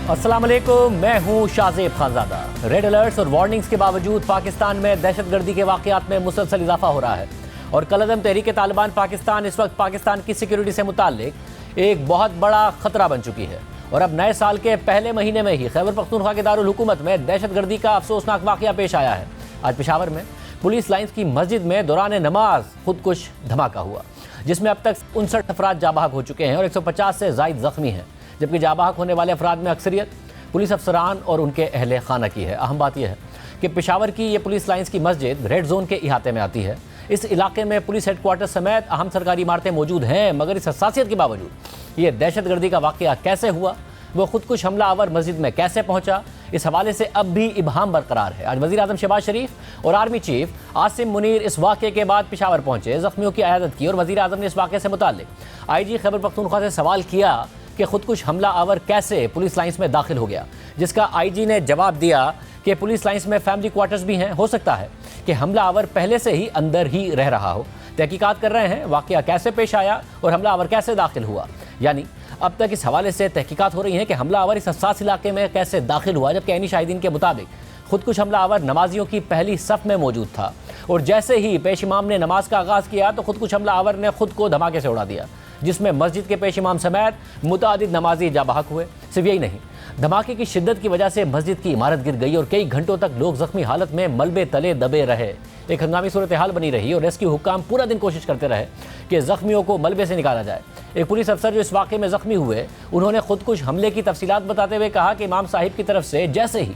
अस्सलाम वालेकुम, मैं हूँ शाज़ेब खानज़ादा। रेड अलर्ट्स और वार्निंग्स के बावजूद पाकिस्तान में दहशतगर्दी के वाक़यात में मुसलसल इजाफा हो रहा है और कलअदम तहरीक तालिबान पाकिस्तान इस वक्त पाकिस्तान की सिक्योरिटी से मुताल्लिक एक बहुत बड़ा ख़तरा बन चुकी है। और अब नए साल के पहले महीने में ही खैबर पख्तूनख्वा के दारुल हुकूमत में दहशतगर्दी का अफसोसनाक वाक़या पेश आया है। आज पेशावर में पुलिस लाइन्स की मस्जिद में दौरान नमाज खुदकुश धमाका हुआ, जिसमें अब तक 59 अफराद जाबाहक हो चुके हैं और 150 से ज़ायद ज़ख्मी हैं, जबकि जाबाहक होने वाले अफराद में अक्सरियत पुलिस अफसरान और उनके अहले खाना की है। अहम बात यह है कि पेशावर की ये पुलिस लाइन्स की मस्जिद रेड जोन के इहाते में आती है। इस इलाके में पुलिस हेडक्वार्टर समेत अहम सरकारी इमारतें मौजूद हैं, मगर इस हसासियत के बावजूद ये दहशतगर्दी का वाक़या कैसे हुआ, वो खुदकुश हमला आवर मस्जिद में कैसे पहुंचा, इस हवाले से अब भी इबहाम बरकरार है। आज वज़ीर आज़म शहबाज शरीफ और आर्मी चीफ आसिम मुनीर इस वाक़े के बाद पेशावर पहुंचे, ज़ख्मियों की अयादत की और वज़ीर आज़म ने इस वाक़े से मुताल्लिक़ IG खैबर पख्तूनख्वा से सवाल किया कि खुदकुश हमला आवर कैसे पुलिस लाइन्स में दाखिल हो गया, जिसका IG ने जवाब दिया कि पुलिस लाइन्स में फैमिली क्वार्टर्स भी हैं, हो सकता है कि हमला आवर पहले से ही अंदर ही रह रहा हो। तहकीकात कर रहे हैं वाक़या कैसे पेश आया और हमला आवर कैसे दाखिल हुआ। यानी अब तक इस हवाले से तहकीकात हो रही हैं कि हमला आवर इस हसास इलाके में कैसे दाखिल हुआ, जबकि ऐनी शाहिदीन के मुताबिक खुदकुश हमला आवर नमाजियों की पहली सफ़ में मौजूद था और जैसे ही पेश इमाम ने नमाज का आगाज़ किया तो खुदकुश हमला आवर ने खुद को धमाके से उड़ा दिया, जिसमें मस्जिद के पेश इमाम समेत मुतादिद नमाजी जाबाहक हुए। सिर्फ यही नहीं, धमाके की शिद्दत की वजह से मस्जिद की इमारत गिर गई और कई घंटों तक लोग जख्मी हालत में मलबे तले दबे रहे। एक हंगामी सूरत हाल बनी रही और रेस्क्यू हुक्काम पूरा दिन कोशिश करते रहे कि जख्मियों को मलबे से निकाला जाए। एक पुलिस अफसर जो इस वाक़े में ज़ख्मी हुए, उन्होंने खुदकुश हमले की तफसीलात बताते हुए कहा कि इमाम साहिब की तरफ से जैसे ही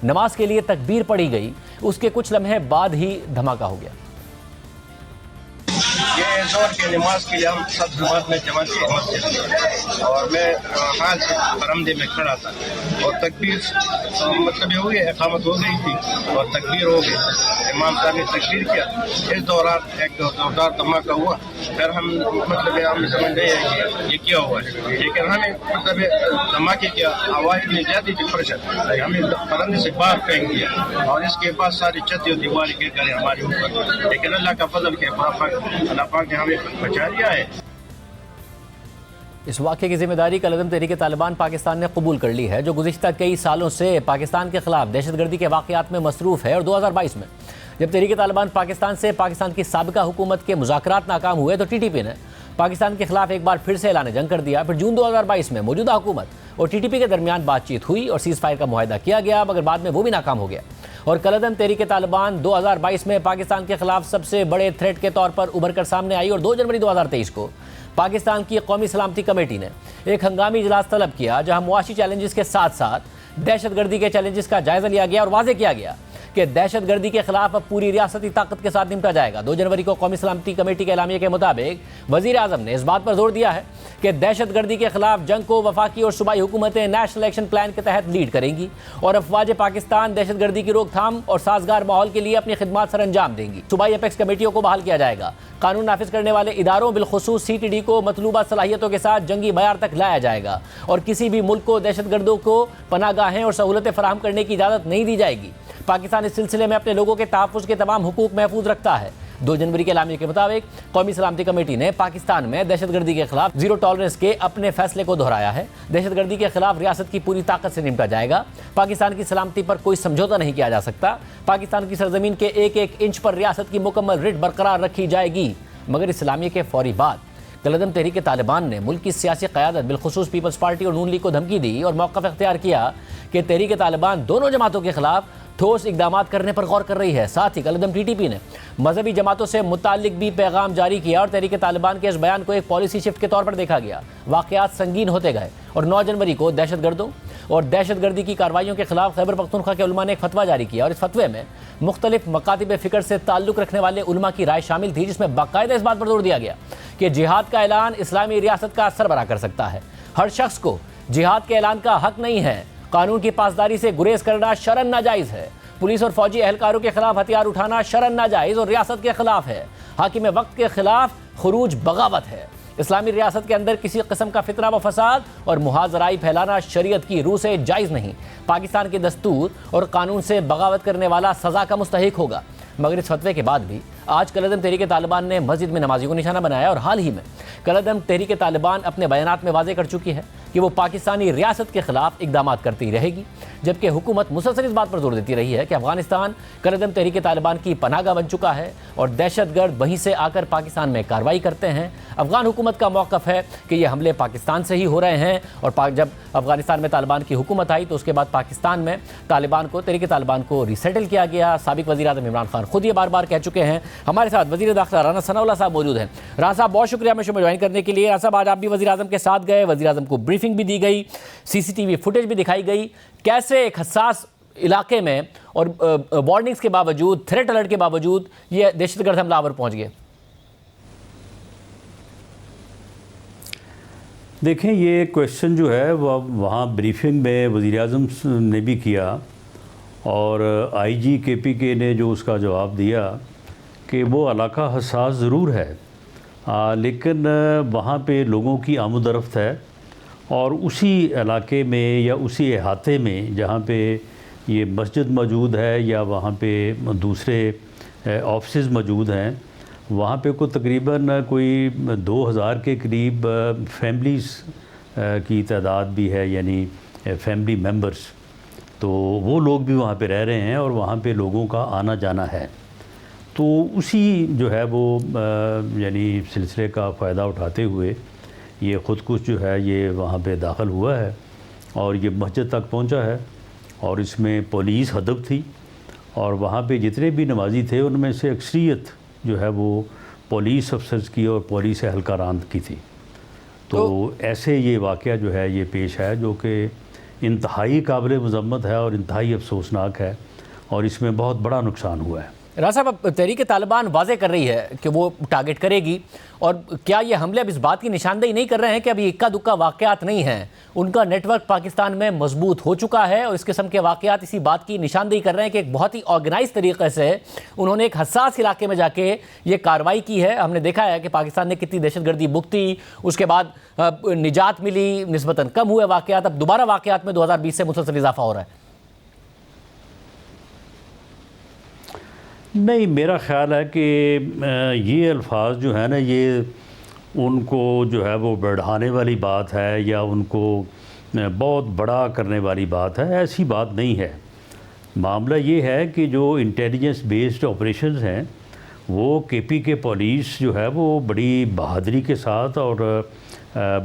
नमाज के लिए तकबीर पढ़ी गई, उसके कुछ लम्हे बाद ही धमाका हो गया। ये जोर के नमाज के लिए हम सब जमात में जमा थे मस्जिद और मैं हाल से बरामदे में खड़ा था और तकबीर मतलब ये हो गया, इकामत हो गई थी और तकबीर हो गई। इमाम साहब ने तकबीर किया, इस दौरान एक जोरदार धमाका हुआ। फिर हम मतलब हम समझ गए कि ये क्या हुआ है, लेकिन हमें मतलब धमाके की आवाज़ में ज़्यादा डिप्रेशन हमें बरामदे से बाहर फेंक दिया और इसके बाद सारी छतें और दीवारें गिर गई हमारे ऊपर, लेकिन अल्लाह का फजल के अल्लाह पाक ने हमें बचा लिया है। इस वाक़े की जिम्मेदारी कलअदम तहरीक तालिबान पाकिस्तान ने कबूल कर ली है, जो गुज़िश्ता कई सालों से पाकिस्तान के खिलाफ दहशतगर्दी के वाक़यात में मसरूफ़ है। और 2022 में जब तहरीक तालिबान पाकिस्तान से पाकिस्तान की साबिका हुकूमत के मुज़ाकरात नाकाम हुए तो TTP ने पाकिस्तान के खिलाफ एक बार फिर से ऐलान जंग कर दिया। फिर जून 2022 में मौजूदा हुकूमत और TTP के दरमियान बातचीत हुई और सीज़ फायर का मुआहदा किया गया, मगर बाद में वो भी नाकाम हो गया और कलअदम तहरीक तालिबान 2022 में पाकिस्तान के खिलाफ सबसे बड़े थ्रेट के तौर पर उभर कर सामने आई। और 2 जनवरी 2023 को पाकिस्तान की कौमी सलामती कमेटी ने एक हंगामी इजलास तलब किया, जहां मुआशी चैलेंजेस के साथ साथ दहशतगर्दी के चैलेंजेस का जायज़ा लिया गया और वाज़ेह किया गया कि दहशतगर्दी के खिलाफ अब पूरी रियासती ताकत के साथ निपटा जाएगा। 2 जनवरी को कौमी सलामती कमेटी के एलामिया के मुताबिक वज़ीर आज़म ने इस बात पर जोर दिया है कि दहशतगर्दी के खिलाफ जंग को वफाकी और सूबाई हुकूमतें नेशनल एक्शन प्लान के तहत लीड करेंगी और अफवाज पाकिस्तान दहशतगर्दी की रोकथाम और साजगार माहौल के लिए अपनी खिदमात सर अंजाम देंगी। सूबाई अपेक्स कमेटियों को बहाल किया जाएगा। कानून नाफिज करने वाले इदारों बिलखुसूस CTD को मतलूबा सलाहियतों के साथ जंगी बयार तक लाया जाएगा और किसी भी मुल्क को दहशतगर्दों को पनागाहें और सहूलतें फराहम करने की इजाज़त नहीं दी जाएगी। पाकिस्तान इस सिलसिले में अपने लोगों के तहफ़्फ़ुज़ के तमाम हुकूक महफूज रखता है। 2 जनवरी के एलामिया के मुताबिक कौमी सलामती कमेटी ने पाकिस्तान में दहशतगर्दी के खिलाफ जीरो टॉलरेंस के अपने फैसले को दोहराया है। दहशतगर्दी के खिलाफ रियासत की पूरी ताकत से निपटा जाएगा। पाकिस्तान की सलामती पर कोई समझौता नहीं किया जा सकता। पाकिस्तान की सरजमीन के एक एक इंच पर रियासत की मुकम्मल रिट बरकरार रखी जाएगी। मगर इस्लामी के फौरी बाद कलअदम तहरीक तालिबान ने मुल्क की सियासी क़यादत बिलखुसूस पीपल्स पार्टी और नून लीग को धमकी दी और मौक़िफ़ इख्तियार किया कि तहरीक तालिबान दोनों जमातों के खिलाफ ठोस इक़दामात करने पर गौर कर रही है। साथ ही कलअदम TTP ने मजहबी जमातों से मुताल्लिक भी पैगाम जारी किया और तहरीक तालिबान के इस बयान को एक पॉलिसी शिफ्ट के तौर पर देखा गया। वाक़यात संगीन होते गए और 9 जनवरी को दहशतगर्दों और दहशतगर्दी की कार्रवाइयों के खिलाफ खैबर पख्तूनख्वा के उलमा ने एक फतवा जारी किया और इस फतवे में मुख्तलिफ मकातिब फ़िक्र से ताल्लुक़ रखने वाले उलमा की राय शामिल थी, जिसमें बाकायदा इस बात पर जोर दिया गया कि जिहाद का ऐलान इस्लामी रियासत का सरबराह कर सकता है। हर शख्स को जिहाद के ऐलान का हक नहीं है। कानून की पासदारी से गुरेज करना शरन नाजायज़ है। पुलिस और फौजी एहलकारों के खिलाफ हथियार उठाना शरन नाजायज़ और रियासत के खिलाफ है। हाकिम वक्त के खिलाफ खुरूज बगावत है। इस्लामी रियासत के अंदर किसी किस्म का फितना व फसाद और मुहाजराई फैलाना शरीयत की रूह से जायज़ नहीं। पाकिस्तान के दस्तूर और कानून से बगावत करने वाला सज़ा का मुस्तहिक होगा। मगर इस फतवे के बाद भी آج کالعدم تحریک طالبان نے مسجد میں نمازیوں کو نشانہ بنایا، اور حال ہی میں کالعدم تحریک طالبان اپنے بیانات میں واضح کر چکی ہے کہ وہ پاکستانی ریاست کے خلاف اقدامات کرتی رہے گی، جبکہ حکومت مسلسل اس بات پر زور دیتی رہی ہے کہ افغانستان کالعدم تحریک طالبان کی پناہ گاہ بن چکا ہے اور دہشت گرد وہیں سے آ کر پاکستان میں کارروائی کرتے ہیں۔ افغان حکومت کا موقف ہے کہ یہ حملے پاکستان سے ہی ہو رہے ہیں، اور جب افغانستان میں طالبان کی حکومت آئی تو اس کے بعد پاکستان میں تحریک طالبان کو ریسیٹل کیا گیا۔ سابق وزیر اعظم عمران خان خود یہ بار بار کہہ چکے ہیں۔ ہمارے ساتھ وزیر داخلہ رانا ثناء اللہ صاحب موجود ہیں۔ رانا صاحب بہت شکریہ ہمیں شو میں جوائن کرنے کے لیے۔ رانا صاحب آج آپ بھی وزیر اعظم کے ساتھ گئے، وزیر اعظم کو بریفنگ بھی دی گئی، سی سی ٹی وی فوٹیج بھی دکھائی گئی، کیسے ایک حساس علاقے میں اور وارننگز کے باوجود، تھریٹ الرٹ کے باوجود یہ دہشت گرد حملہ آور پہنچ گئے؟ دیکھیں، یہ کویشچن جو ہے وہ وہاں بریفنگ میں وزیر اعظم نے بھی کیا، اور آئی جی کے پی کے نے جو اس کا جواب دیا کہ وہ علاقہ حساس ضرور ہے، لیکن وہاں پہ لوگوں کی آمد و رفت ہے، اور اسی علاقے میں یا اسی احاطے میں جہاں پہ یہ مسجد موجود ہے یا وہاں پہ دوسرے آفسز موجود ہیں، وہاں پہ تقریباً کوئی 2000 کے قریب فیملیز کی تعداد بھی ہے، یعنی فیملی ممبرز، تو وہ لوگ بھی وہاں پہ رہ رہے ہیں اور وہاں پہ لوگوں کا آنا جانا ہے۔ تو اسی جو ہے وہ یعنی سلسلے کا فائدہ اٹھاتے ہوئے یہ خودکش جو ہے یہ وہاں پہ داخل ہوا ہے اور یہ مسجد تک پہنچا ہے، اور اس میں پولیس ہدف تھی، اور وہاں پہ جتنے بھی نمازی تھے ان میں سے اکثریت جو ہے وہ پولیس افسرز کی اور پولیس اہلکاران کی تھی۔ تو ایسے یہ واقعہ جو ہے یہ پیش ہے جو کہ انتہائی قابل مذمت ہے اور انتہائی افسوسناک ہے، اور اس میں بہت بڑا نقصان ہوا ہے۔ رانا صاحب، اب تحریک طالبان واضح کر رہی ہے کہ وہ ٹارگٹ کرے گی، اور کیا یہ حملے اب اس بات کی نشاندہی نہیں کر رہے ہیں کہ ابھی اکا دکا واقعات نہیں ہیں، ان کا نیٹ ورک پاکستان میں مضبوط ہو چکا ہے، اور اس قسم کے واقعات اسی بات کی نشاندہی کر رہے ہیں کہ ایک بہت ہی آرگنائز طریقے سے انہوں نے ایک حساس علاقے میں جا کے یہ کارروائی کی ہے؟ ہم نے دیکھا ہے کہ پاکستان نے کتنی دہشت گردی بکتی، اس کے بعد نجات ملی، نسبتاً کم ہوئے واقعات، اب دوبارہ واقعات میں 2020 سے مسلسل اضافہ ہو رہا ہے۔ نہیں، میرا خیال ہے کہ یہ الفاظ جو ہیں نا یہ ان کو جو ہے وہ بڑھانے والی بات ہے یا ان کو بہت بڑا کرنے والی بات ہے، ایسی بات نہیں ہے۔ معاملہ یہ ہے کہ جو انٹیلیجنس بیسڈ آپریشنز ہیں وہ کے پی کے پولیس جو ہے وہ بڑی بہادری کے ساتھ اور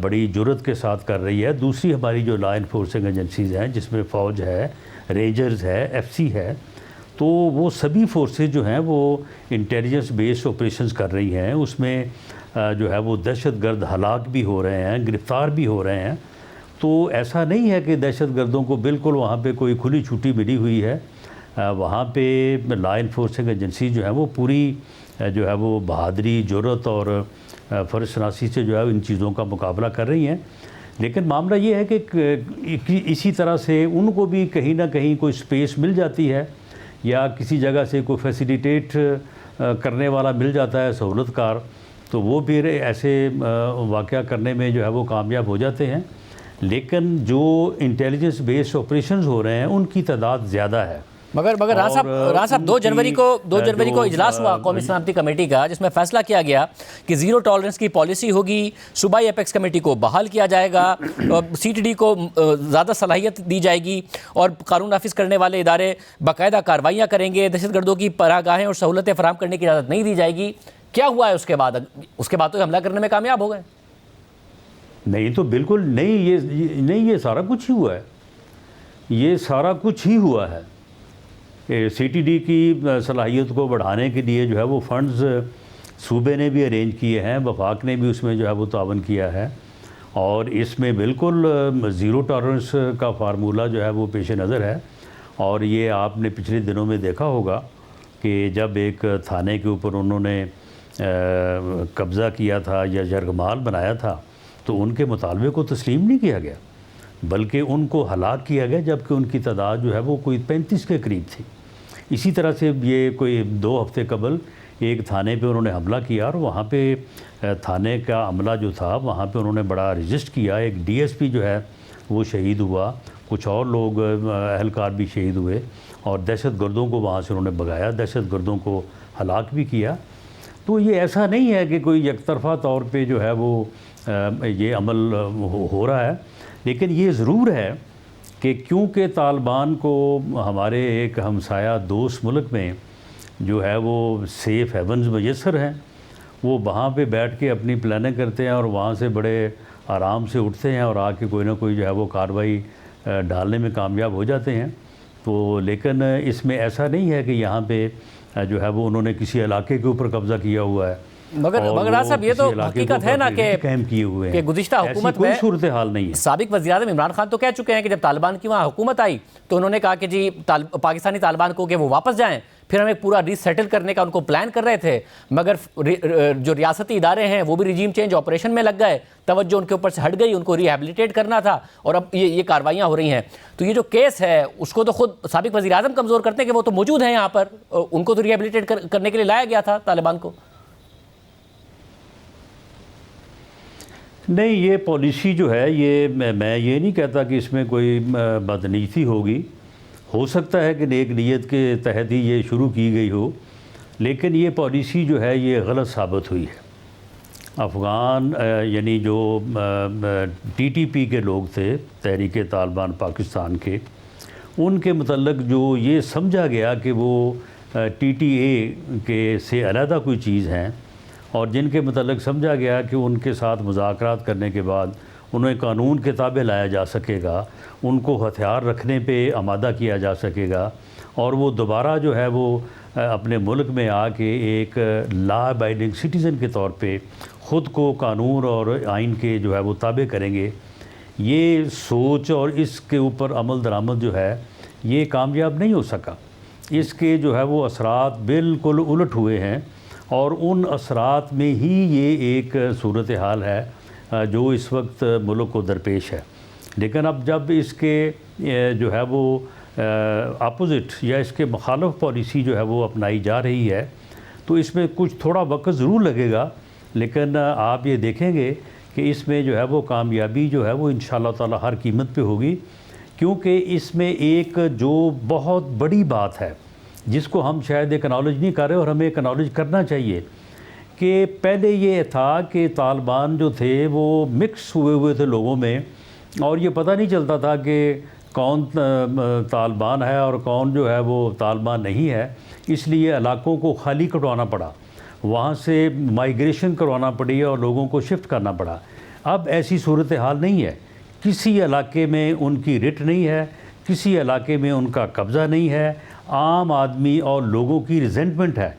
بڑی جرت کے ساتھ کر رہی ہے۔ دوسری ہماری جو لا انفورسنگ ایجنسیز ہیں جس میں فوج ہے، رینجرز ہے، ایف سی ہے، تو وہ سبھی فورسز جو ہیں وہ انٹیلیجنس بیسڈ آپریشنز کر رہی ہیں۔ اس میں جو ہے وہ دہشت گرد ہلاک بھی ہو رہے ہیں، گرفتار بھی ہو رہے ہیں۔ تو ایسا نہیں ہے کہ دہشت گردوں کو بالکل وہاں پہ کوئی کھلی چھٹی ملی ہوئی ہے۔ وہاں پہ لا انفورسنگ ایجنسی جو ہے وہ پوری جو ہے وہ بہادری، جرت اور فرض شناسی سے جو ہے ان چیزوں کا مقابلہ کر رہی ہیں۔ لیکن معاملہ یہ ہے کہ اسی طرح سے ان کو بھی کہیں نہ کہیں کوئی سپیس مل جاتی ہے، یا کسی جگہ سے کوئی فیسیلیٹیٹ کرنے والا مل جاتا ہے، سہولت کار، تو وہ بھی ایسے واقعہ کرنے میں جو ہے وہ کامیاب ہو جاتے ہیں۔ لیکن جو انٹیلیجنس بیسڈ آپریشنز ہو رہے ہیں ان کی تعداد زیادہ ہے۔ مگر رانا صاحب 2 جنوری کو اجلاس ہوا قومی سلامتی کمیٹی کا، جس میں فیصلہ کیا گیا کہ زیرو ٹالرنس کی پالیسی ہوگی، صوبائی ایپیکس کمیٹی کو بحال کیا جائے گا، سی ٹی ڈی کو زیادہ صلاحیت دی جائے گی، اور قانون نافذ کرنے والے ادارے باقاعدہ کارروائیاں کریں گے، دہشت گردوں کی پناہ گاہیں اور سہولتیں فراہم کرنے کی اجازت نہیں دی جائے گی۔ کیا ہوا ہے اس کے بعد تو حملہ کرنے میں کامیاب ہو گئے؟ نہیں تو بالکل نہیں، یہ سارا کچھ ہی ہوا ہے، یہ سارا کچھ ہی ہوا ہے۔ سی ٹی ڈی کی صلاحیت کو بڑھانے کے لیے جو ہے وہ فنڈز صوبے نے بھی ارینج کیے ہیں، وفاق نے بھی اس میں جو ہے وہ تعاون کیا ہے، اور اس میں بالکل زیرو ٹالرنس کا فارمولہ جو ہے وہ پیش نظر ہے۔ اور یہ آپ نے پچھلے دنوں میں دیکھا ہوگا کہ جب ایک تھانے کے اوپر انہوں نے قبضہ کیا تھا یا یرغمال بنایا تھا تو ان کے مطالبے کو تسلیم نہیں کیا گیا، بلکہ ان کو ہلاک کیا گیا، جبکہ ان کی تعداد جو ہے وہ کوئی 35 کے قریب تھی۔ اسی طرح سے یہ کوئی 2 ہفتے قبل ایک تھانے پہ انہوں نے حملہ کیا، اور وہاں پہ تھانے کا عملہ جو تھا وہاں پہ انہوں نے بڑا رجسٹ کیا، ایک ڈی ایس پی جو ہے وہ شہید ہوا، کچھ اور لوگ اہلکار بھی شہید ہوئے، اور دہشت گردوں کو وہاں سے انہوں نے بھگایا، دہشت گردوں کو ہلاک بھی کیا. تو یہ ایسا نہیں ہے کہ کوئی یک طرفہ طور پہ جو ہے وہ یہ عمل ہو رہا ہے. لیکن یہ ضرور ہے کہ کیونکہ طالبان کو ہمارے ایک ہمسایہ دوست ملک میں جو ہے وہ سیف ہیونز میسر ہیں, وہ وہاں پہ بیٹھ کے اپنی پلاننگ کرتے ہیں اور وہاں سے بڑے آرام سے اٹھتے ہیں اور آ کے کوئی نہ کوئی جو ہے وہ کارروائی ڈالنے میں کامیاب ہو جاتے ہیں. تو لیکن اس میں ایسا نہیں ہے کہ یہاں پہ جو ہے وہ انہوں نے کسی علاقے کے اوپر قبضہ کیا ہوا ہے. مگر راز صاحب یہ تو حقیقت ہے نا کہ گزشتہ حکومت میں صورتحال نہیں ہے. سابق وزیر اعظم عمران خان تو کہہ چکے ہیں کہ جب طالبان کی وہاں حکومت آئی تو انہوں نے کہا کہ جی پاکستانی طالبان کو کہ وہ واپس جائیں, پھر ہم ایک پورا ری سیٹل کرنے کا ان کو پلان کر رہے تھے, مگر جو ریاستی ادارے ہیں وہ بھی ریجیم چینج آپریشن میں لگ گئے, توجہ ان کے اوپر سے ہٹ گئی, ان کو ریہیبلیٹیٹ کرنا تھا اور اب یہ کاروائیاں ہو رہی ہیں. تو یہ جو کیس ہے اس کو تو خود سابق وزیر اعظم کمزور کرتے ہیں کہ وہ تو موجود ہیں یہاں پر, ان کو تو ریہیبلیٹیٹ کرنے کے لیے لایا گیا تھا طالبان کو. نہیں, یہ پالیسی جو ہے یہ میں یہ نہیں کہتا کہ اس میں کوئی بدنیتی ہوگی. ہو سکتا ہے کہ نیک نیت کے تحت ہی یہ شروع کی گئی ہو, لیکن یہ پالیسی جو ہے یہ غلط ثابت ہوئی ہے. افغان یعنی جو ٹی ٹی پی کے لوگ تھے, تحریک طالبان پاکستان کے, ان کے متعلق جو یہ سمجھا گیا کہ وہ ٹی ٹی اے کے سے علیحدہ کوئی چیز ہیں, اور جن کے متعلق سمجھا گیا کہ ان کے ساتھ مذاکرات کرنے کے بعد انہیں قانون کے تابع لایا جا سکے گا, ان کو ہتھیار رکھنے پہ آمادہ کیا جا سکے گا, اور وہ دوبارہ جو ہے وہ اپنے ملک میں آ کے ایک لا ابائڈنگ سٹیزن کے طور پہ خود کو قانون اور آئین کے جو ہے وہ تابع کریں گے. یہ سوچ اور اس کے اوپر عمل درآمد جو ہے یہ کامیاب نہیں ہو سکا. اس کے جو ہے وہ اثرات بالکل الٹ ہوئے ہیں, اور ان اثرات میں ہی یہ ایک صورتحال ہے جو اس وقت ملک کو درپیش ہے. لیکن اب جب اس کے جو ہے وہ اپوزٹ یا اس کے مخالف پالیسی جو ہے وہ اپنائی جا رہی ہے, تو اس میں کچھ تھوڑا وقت ضرور لگے گا, لیکن آپ یہ دیکھیں گے کہ اس میں جو ہے وہ کامیابی جو ہے وہ انشاءاللہ تعالی ہر قیمت پہ ہوگی. کیونکہ اس میں ایک جو بہت بڑی بات ہے جس کو ہم شاید اکنالج نہیں کر رہے, اور ہمیں اکنالج کرنا چاہیے, کہ پہلے یہ تھا کہ طالبان جو تھے وہ مکس ہوئے تھے لوگوں میں, اور یہ پتہ نہیں چلتا تھا کہ کون طالبان ہے اور کون جو ہے وہ طالبان نہیں ہے. اس لیے علاقوں کو خالی کٹوانا پڑا, وہاں سے مائیگریشن کروانا پڑی اور لوگوں کو شفٹ کرنا پڑا. اب ایسی صورتحال نہیں ہے. کسی علاقے میں ان کی رٹ نہیں ہے, کسی علاقے میں ان کا قبضہ نہیں ہے, عام آدمی اور لوگوں کی ریزنٹمنٹ ہے.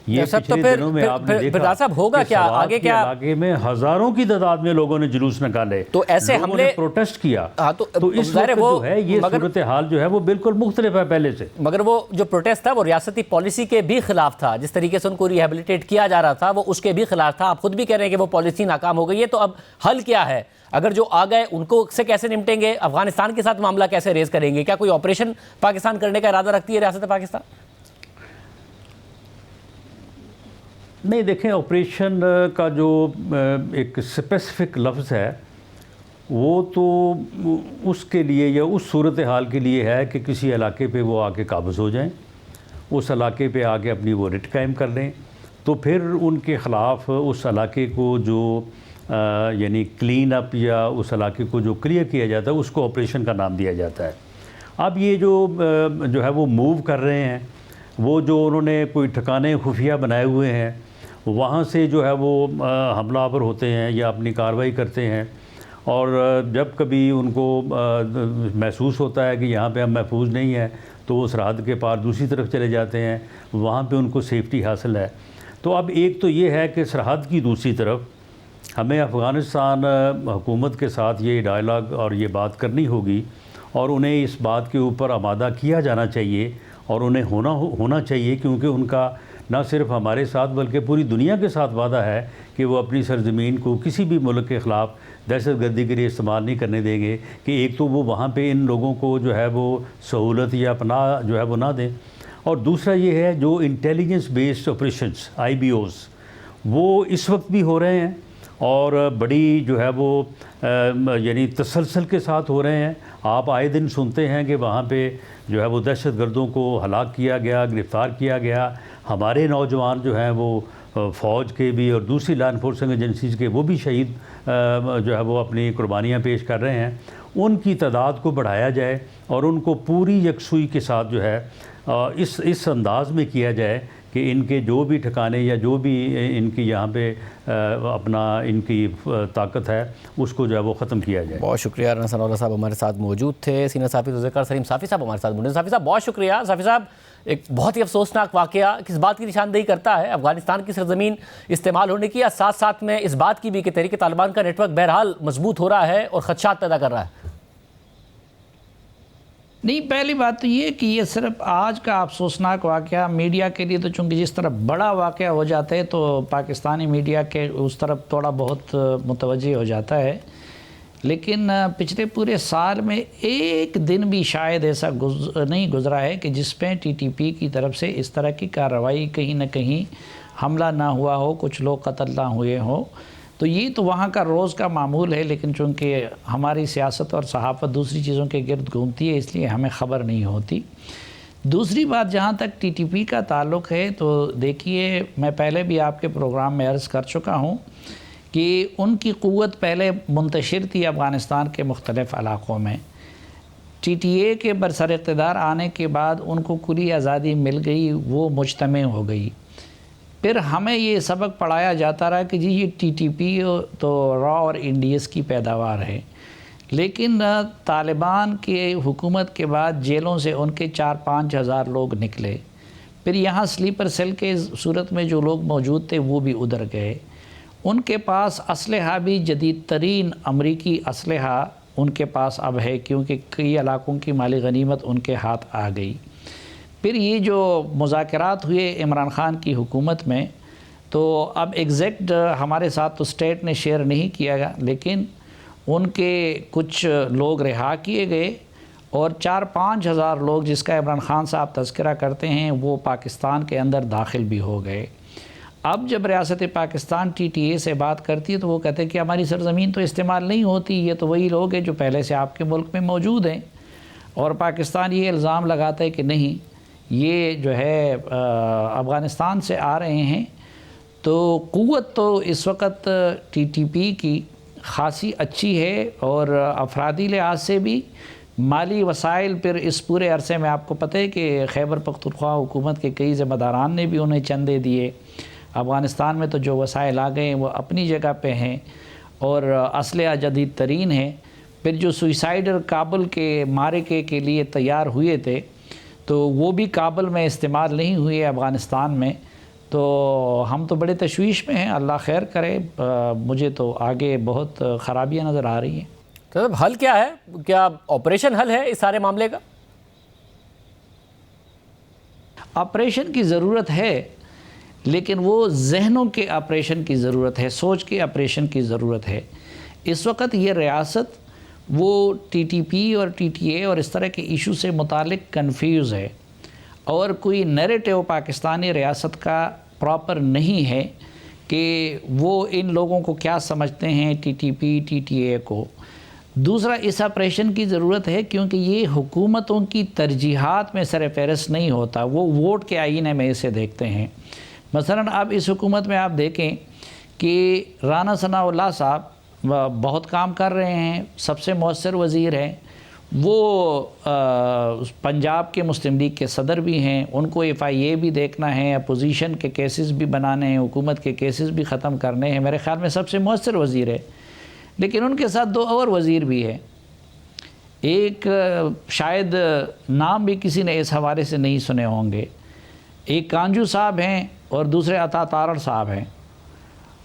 یہ پچھلے دنوں میں آپ نے دیکھا ہوگا کیا آگے کیا علاقے میں ہزاروں کی تعداد میں لوگوں نے جلوس نکالے, تو ایسے لوگوں نے پروٹیسٹ کیا. تو اس وقت جو ہے یہ صورتحال جو ہے وہ بالکل مختلف ہے پہلے سے. مگر وہ جو پروٹیسٹ تھا وہ ریاستی پالیسی کے بھی خلاف تھا. جس طریقے سے ان کو ریہیبلیٹیٹ کیا جا رہا تھا وہ اس کے بھی خلاف تھا. آپ خود بھی کہہ رہے ہیں کہ وہ پالیسی ناکام ہو گئی ہے. تو اب حل کیا ہے؟ اگر جو آ گئے ان کو سے کیسے نمٹیں گے؟ افغانستان کے ساتھ معاملہ کیسے ریز کریں گے؟ کیا کوئی آپریشن پاکستان کرنے کا ارادہ رکھتی ہے ریاست پاکستان؟ نہیں, دیکھیں, آپریشن کا جو ایک اسپیسیفک لفظ ہے وہ تو اس کے لیے یا اس صورتحال کے لیے ہے کہ کسی علاقے پہ وہ آ کے قابض ہو جائیں, اس علاقے پہ آ کے اپنی وہ رٹ قائم کر لیں, تو پھر ان کے خلاف اس علاقے کو جو یعنی کلین اپ یا اس علاقے کو جو کلیئر کیا جاتا ہے اس کو آپریشن کا نام دیا جاتا ہے. اب یہ جو ہے وہ موو کر رہے ہیں, وہ جو انہوں نے کوئی ٹھکانے خفیہ بنائے ہوئے ہیں وہاں سے جو ہے وہ حملہ آور ہوتے ہیں یا اپنی کارروائی کرتے ہیں, اور جب کبھی ان کو محسوس ہوتا ہے کہ یہاں پہ ہم محفوظ نہیں ہیں تو وہ سرحد کے پار دوسری طرف چلے جاتے ہیں, وہاں پہ ان کو سیفٹی حاصل ہے. تو اب ایک تو یہ ہے کہ سرحد کی دوسری طرف ہمیں افغانستان حکومت کے ساتھ یہ ڈائلاگ اور یہ بات کرنی ہوگی, اور انہیں اس بات کے اوپر آمادہ کیا جانا چاہیے, اور انہیں ہونا چاہیے, کیونکہ ان کا نہ صرف ہمارے ساتھ بلکہ پوری دنیا کے ساتھ وعدہ ہے کہ وہ اپنی سرزمین کو کسی بھی ملک کے خلاف دہشت گردی کے لیے استعمال نہیں کرنے دیں گے. کہ ایک تو وہ وہاں پہ ان لوگوں کو جو ہے وہ سہولت یا پناہ جو ہے وہ نہ دیں, اور دوسرا یہ ہے جو انٹیلیجنس بیسڈ آپریشنز IBOs وہ اس وقت بھی ہو رہے ہیں, اور بڑی جو ہے وہ یعنی تسلسل کے ساتھ ہو رہے ہیں. آپ آئے دن سنتے ہیں کہ وہاں پہ جو ہے وہ دہشت گردوں کو ہلاک کیا گیا, گرفتار کیا گیا. ہمارے نوجوان جو ہیں وہ فوج کے بھی اور دوسری لا انفورسنگ ایجنسیز کے وہ بھی شہید جو ہے وہ اپنی قربانیاں پیش کر رہے ہیں. ان کی تعداد کو بڑھایا جائے اور ان کو پوری یکسوئی کے ساتھ جو ہے اس انداز میں کیا جائے کہ ان کے جو بھی ٹھکانے یا جو بھی ان کی یہاں پہ اپنا ان کی طاقت ہے اس کو جو ہے وہ ختم کیا جائے. بہت شکریہ. رانا ثناء اللہ صاحب ہمارے ساتھ موجود تھے. سینئر صحافی ذوالفقار سلیم صافی صاحب ہمارے ساتھ موجود ہیں. صافی صاحب بہت شکریہ. صافی صاحب ایک بہت ہی افسوسناک واقعہ کس بات کی نشاندہی کرتا ہے؟ افغانستان کی سرزمین استعمال ہونے کی یا ساتھ ساتھ میں اس بات کی بھی کہ تحریک طالبان کا نیٹ ورک بہرحال مضبوط ہو رہا ہے اور خدشات پیدا کر رہا ہے؟ نہیں، پہلی بات تو یہ کہ یہ صرف آج کا افسوسناک واقعہ میڈیا کے لیے تو چونکہ جس طرح بڑا واقعہ ہو جاتا ہے تو پاکستانی میڈیا کے اس طرف تھوڑا بہت متوجہ ہو جاتا ہے، لیکن پچھلے پورے سال میں ایک دن بھی شاید ایسا نہیں گزرا ہے کہ جس پہ ٹی ٹی پی کی طرف سے اس طرح کی کارروائی کہیں نہ کہیں حملہ نہ ہوا ہو، کچھ لوگ قتل نہ ہوئے ہوں. تو یہ تو وہاں کا روز کا معمول ہے، لیکن چونکہ ہماری سیاست اور صحافت دوسری چیزوں کے گرد گھومتی ہے اس لیے ہمیں خبر نہیں ہوتی. دوسری بات جہاں تک ٹی ٹی پی کا تعلق ہے تو دیکھیے، میں پہلے بھی آپ کے پروگرام میں عرض کر چکا ہوں کہ ان کی قوت پہلے منتشر تھی افغانستان کے مختلف علاقوں میں. ٹی ٹی اے کے برسر اقتدار آنے کے بعد ان کو کلی آزادی مل گئی، وہ مجتمع ہو گئی. پھر ہمیں یہ سبق پڑھایا جاتا رہا کہ جی یہ ٹی ٹی پی تو را اور انڈیز کی پیداوار ہے، لیکن طالبان کے حکومت کے بعد جیلوں سے ان کے 4-5 ہزار لوگ نکلے. پھر یہاں سلیپر سیل کے صورت میں جو لوگ موجود تھے وہ بھی ادھر گئے. ان کے پاس اسلحہ بھی جدید ترین امریکی اسلحہ ان کے پاس اب ہے، کیونکہ کئی علاقوں کی مالی غنیمت ان کے ہاتھ آ گئی. پھر یہ جو مذاکرات ہوئے عمران خان کی حکومت میں، تو اب ایگزیکٹ ہمارے ساتھ تو اسٹیٹ نے شیئر نہیں کیا گیا، لیکن ان کے کچھ لوگ رہا کیے گئے اور 4-5 ہزار لوگ جس کا عمران خان صاحب تذکرہ کرتے ہیں وہ پاکستان کے اندر داخل بھی ہو گئے. اب جب ریاست پاکستان ٹی ٹی اے سے بات کرتی ہے تو وہ کہتے ہیں کہ ہماری سرزمین تو استعمال نہیں ہوتی، یہ تو وہی لوگ ہیں جو پہلے سے آپ کے ملک میں موجود ہیں. اور پاکستان یہ الزام لگاتا ہے کہ نہیں، یہ جو ہے افغانستان سے آ رہے ہیں. تو قوت تو اس وقت ٹی ٹی پی کی خاصی اچھی ہے، اور افرادی لحاظ سے بھی مالی وسائل. پھر اس پورے عرصے میں آپ کو پتہ ہے کہ خیبر پختونخوا حکومت کے کئی ذمہ داران نے بھی انہیں چندے دیے. افغانستان میں تو جو وسائل آ گئے ہیں وہ اپنی جگہ پہ ہیں اور اسلحہ جدید ترین ہے. پھر جو سوئسائڈر کابل کے معرکے کے لیے تیار ہوئے تھے تو وہ بھی کابل میں استعمال نہیں ہوئے افغانستان میں. تو ہم تو بڑے تشویش میں ہیں، اللہ خیر کرے. مجھے تو آگے بہت خرابیاں نظر آ رہی ہیں. تو حل کیا ہے؟ کیا آپریشن حل ہے اس سارے معاملے کا؟ آپریشن کی ضرورت ہے، لیکن وہ ذہنوں کے آپریشن کی ضرورت ہے، سوچ کے آپریشن کی ضرورت ہے. اس وقت یہ ریاست وہ ٹی ٹی پی اور ٹی ٹی اے اور اس طرح کے ایشو سے متعلق کنفیوز ہے، اور کوئی نیریٹو پاکستانی ریاست کا پراپر نہیں ہے کہ وہ ان لوگوں کو کیا سمجھتے ہیں T T P T T A کو. دوسرا، اس آپریشن کی ضرورت ہے کیونکہ یہ حکومتوں کی ترجیحات میں سر فہرست نہیں ہوتا، وہ ووٹ کے آئینے میں اسے دیکھتے ہیں. مثلاً اب اس حکومت میں آپ دیکھیں کہ رانا ثناء اللہ صاحب بہت کام کر رہے ہیں، سب سے مؤثر وزیر ہیں. وہ پنجاب کے مسلم لیگ کے صدر بھی ہیں، ان کو ایف آئی اے بھی دیکھنا ہے، اپوزیشن کے کیسز بھی بنانے ہیں، حکومت کے کیسز بھی ختم کرنے ہیں. میرے خیال میں سب سے مؤثر وزیر ہے. لیکن ان کے ساتھ 2 اور وزیر بھی ہیں. ایک شاید نام بھی کسی نے اس حوالے سے نہیں سنے ہوں گے، ایک کانجو صاحب ہیں اور دوسرے عطا تارڑ صاحب ہیں.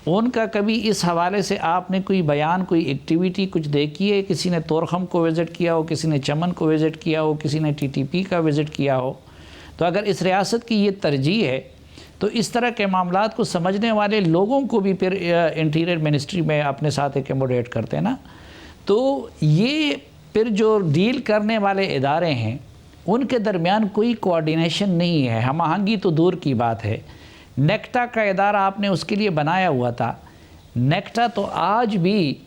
ان کا کبھی اس حوالے سے آپ نے کوئی بیان، کوئی ایکٹیویٹی کچھ دیکھی ہے؟ کسی نے طورخم کو وزٹ کیا ہو، کسی نے چمن کو وزٹ کیا ہو، کسی نے ٹی ٹی پی کا وزٹ کیا ہو؟ تو اگر اس ریاست کی یہ ترجیح ہے تو اس طرح کے معاملات کو سمجھنے والے لوگوں کو بھی پھر انٹیریئر منسٹری میں اپنے ساتھ ایکوموڈیٹ کرتے ہیں نا. تو یہ پھر جو ڈیل کرنے والے ادارے ہیں ان کے درمیان کوئی کوآرڈینیشن نہیں ہے، ہم آہنگی تو دور کی بات ہے. نیکٹا کا ادارہ آپ نے اس کے لیے بنایا ہوا تھا، नेक्टा तो आज भी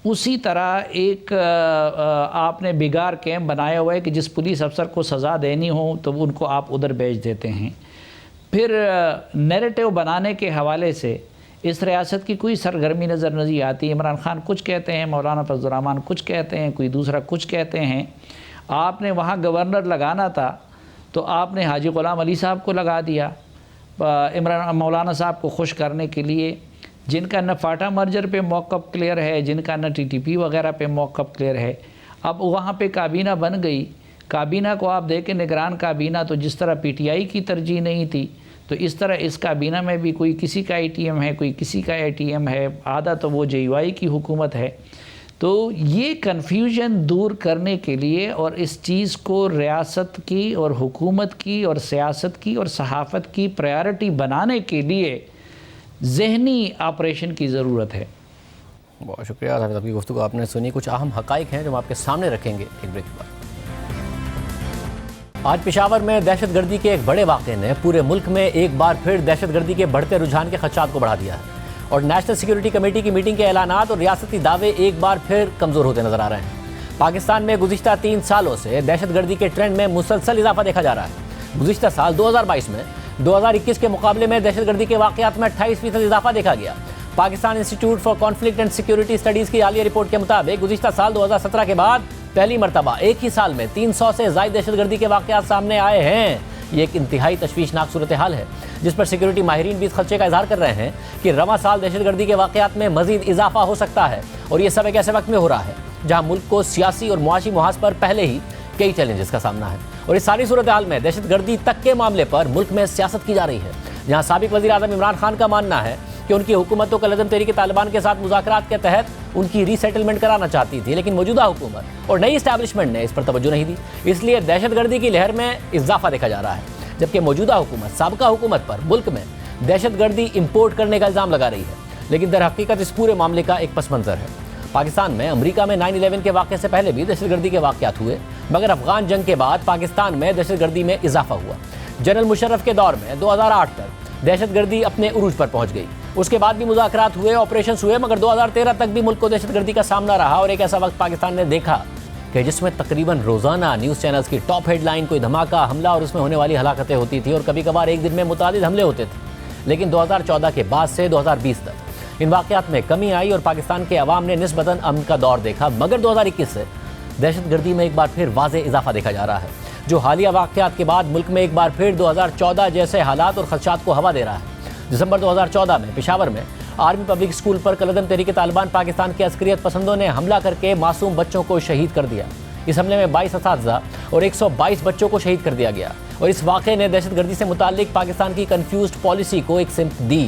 उसी तरह एक आपने बिगाड़ कैंप बनाया हुआ है कि जिस पुलिस अफसर को सज़ा देनी हो तो उनको आप उधर भेज देते हैं। फिर नैरेटिव बनाने के हवाले से इस रियासत की कोई सरगर्मी नज़र नहीं आती। इमरान खान कुछ कहते हैं, मौलाना फजल रहमान कुछ कहते हैं, कोई दूसरा कुछ कहते हैं। आपने वहाँ गवर्नर लगाना था तो आपने हाजी ग़ुलाम अली साहब को लगा दिया इमरान मौलाना साहब को खुश करने के लिए, जिनका न फाटा मर्जर पे मौक़िफ़ क्लियर है, जिनका न टीटीपी वगैरह पे मौक़िफ़ क्लियर है। अब वहाँ पे काबीना बन गई, काबीना को आप देखें निगरान काबीना, तो जिस तरह पीटीआई की तरजीह नहीं थी तो इस तरह इस काबीना में भी कोई किसी का ATM है, कोई किसी का ATM है, आधा तो वो JUI की हुकूमत है। तो ये कन्फ्यूजन दूर करने के लिए और इस चीज़ को रियासत की और हुकूमत की और सियासत की और सहाफ़त की प्रायोरिटी बनाने के लिए ज़हनी ऑपरेशन की ज़रूरत है। बहुत शुक्रिया हाफिज़, आपकी गुफ्तगू आपने सुनी। कुछ अहम हक़ाइक़ हैं जो हम आपके सामने रखेंगे एक ब्रेक के बाद। आज पेशावर में दहशतगर्दी के एक बड़े वाक़े ने पूरे मुल्क में एक बार फिर दहशतगर्दी के बढ़ते रुझान के खदशात को बढ़ा दिया है और नेशनल सिक्योरिटी कमेटी की मीटिंग के ऐलानात और रियासती दावे एक बार फिर कमज़ोर होते नजर आ रहे हैं। पाकिस्तान में गुज़िश्ता 3 सालों से दहशतगर्दी के ट्रेंड में मुसलसल इजाफा देखा जा रहा है। गुज़िश्ता साल 2022 में 2021 के मुकाबले में दहशतगर्दी के वाक़यात में 28% इजाफा देखा गया। Pakistan institute for conflict and security studies की हालिया रिपोर्ट के मुताबिक गुज़िश्ता साल 2017 के बाद पहली मरतबा एक ही साल में 300 से ज़ायद दहशतगर्दी के वाक़यात सामने आए हैं। ये एक इंतहाई तशवीशनाक सूरत हाल है जिस पर सिक्योरिटी माहिरीन भी इस खदशे का इजहार कर रहे हैं कि रवां साल दहशतगर्दी के वाक़यात में मज़ीद इजाफा हो सकता है और ये सब एक ऐसे वक्त में हो रहा है जहाँ मुल्क को सियासी और मुआशी मुहाज पर पहले ही कई चैलेंजेस का सामना है। और इस सारी सूरत हाल में दहशतगर्दी तक के मामले पर मुल्क में सियासत की जा रही है, जहाँ साबिक वज़ीर आज़म इमरान खान का मानना है कि उनकी हुकूमत तो कल अदम तहरीक तालिबान के साथ मुज़ाकरात के तहत उनकी रीसेटलमेंट कराना चाहती थी, लेकिन मौजूदा हुकूमत और नई इस्टेब्लिशमेंट ने इस पर तवज्जो नहीं दी, इसलिए दहशतगर्दी की लहर में इजाफा देखा जा रहा है। जबकि मौजूदा हुकूमत साबिका हुकूमत पर मुल्क में दहशतगर्दी इंपोर्ट करने का इल्ज़ाम लगा रही है, लेकिन दर हकीकत इस पूरे मामले का एक पस मंज़र है। पाकिस्तान में अमरीका में 9/11 के वाक़े से पहले भी दहशतगर्दी के वाक़यात हुए, मगर अफगान जंग के बाद पाकिस्तान में दहशतगर्दी में इजाफा हुआ। जनरल मुशर्रफ के दौर में 2008 तक दहशतगर्दी अपने उरूज पर पहुंच गई। उसके बाद भी मुज़ाकरात हुए, ऑपरेशन हुए, मगर 2013 तक भी मुल्क को दहशतगर्दी का सामना रहा और एक ऐसा वक्त पाकिस्तान ने देखा कि जिसमें तकरीबन रोज़ाना न्यूज़ चैनल्स की टॉप हेडलाइन कोई धमाका, हमला और उसमें होने वाली हलाकतें होती थी और कभी कभार एक दिन में मुतादिद हमले होते थे। लेकिन 2014 के बाद से 2020 तक इन वाक़यात में कमी आई और पाकिस्तान के अवाम ने निस्बतन अमन का दौर देखा, मगर 2021 से दहशतगर्दी में एक बार फिर वाज़े इजाफा देखा जा रहा है, जो हालिया वाक़यात के बाद मुल्क में एक बार फिर 2014 जैसे हालात और खदशात को हवा दे रहा है। दिसंबर 2014 में पेशावर में आर्मी पब्लिक स्कूल पर कल अदम तहरीक तालिबान पाकिस्तान के अस्करियत पसंदों ने हमला करके मासूम बच्चों को शहीद कर दिया। इस हमले में 22 असातिज़ा और 122 बच्चों को शहीद कर दिया गया और इस वाक़े ने दहशतगर्दी से मुताल्लिक पाकिस्तान की कन्फ्यूज्ड पॉलिसी को एक सिमत दी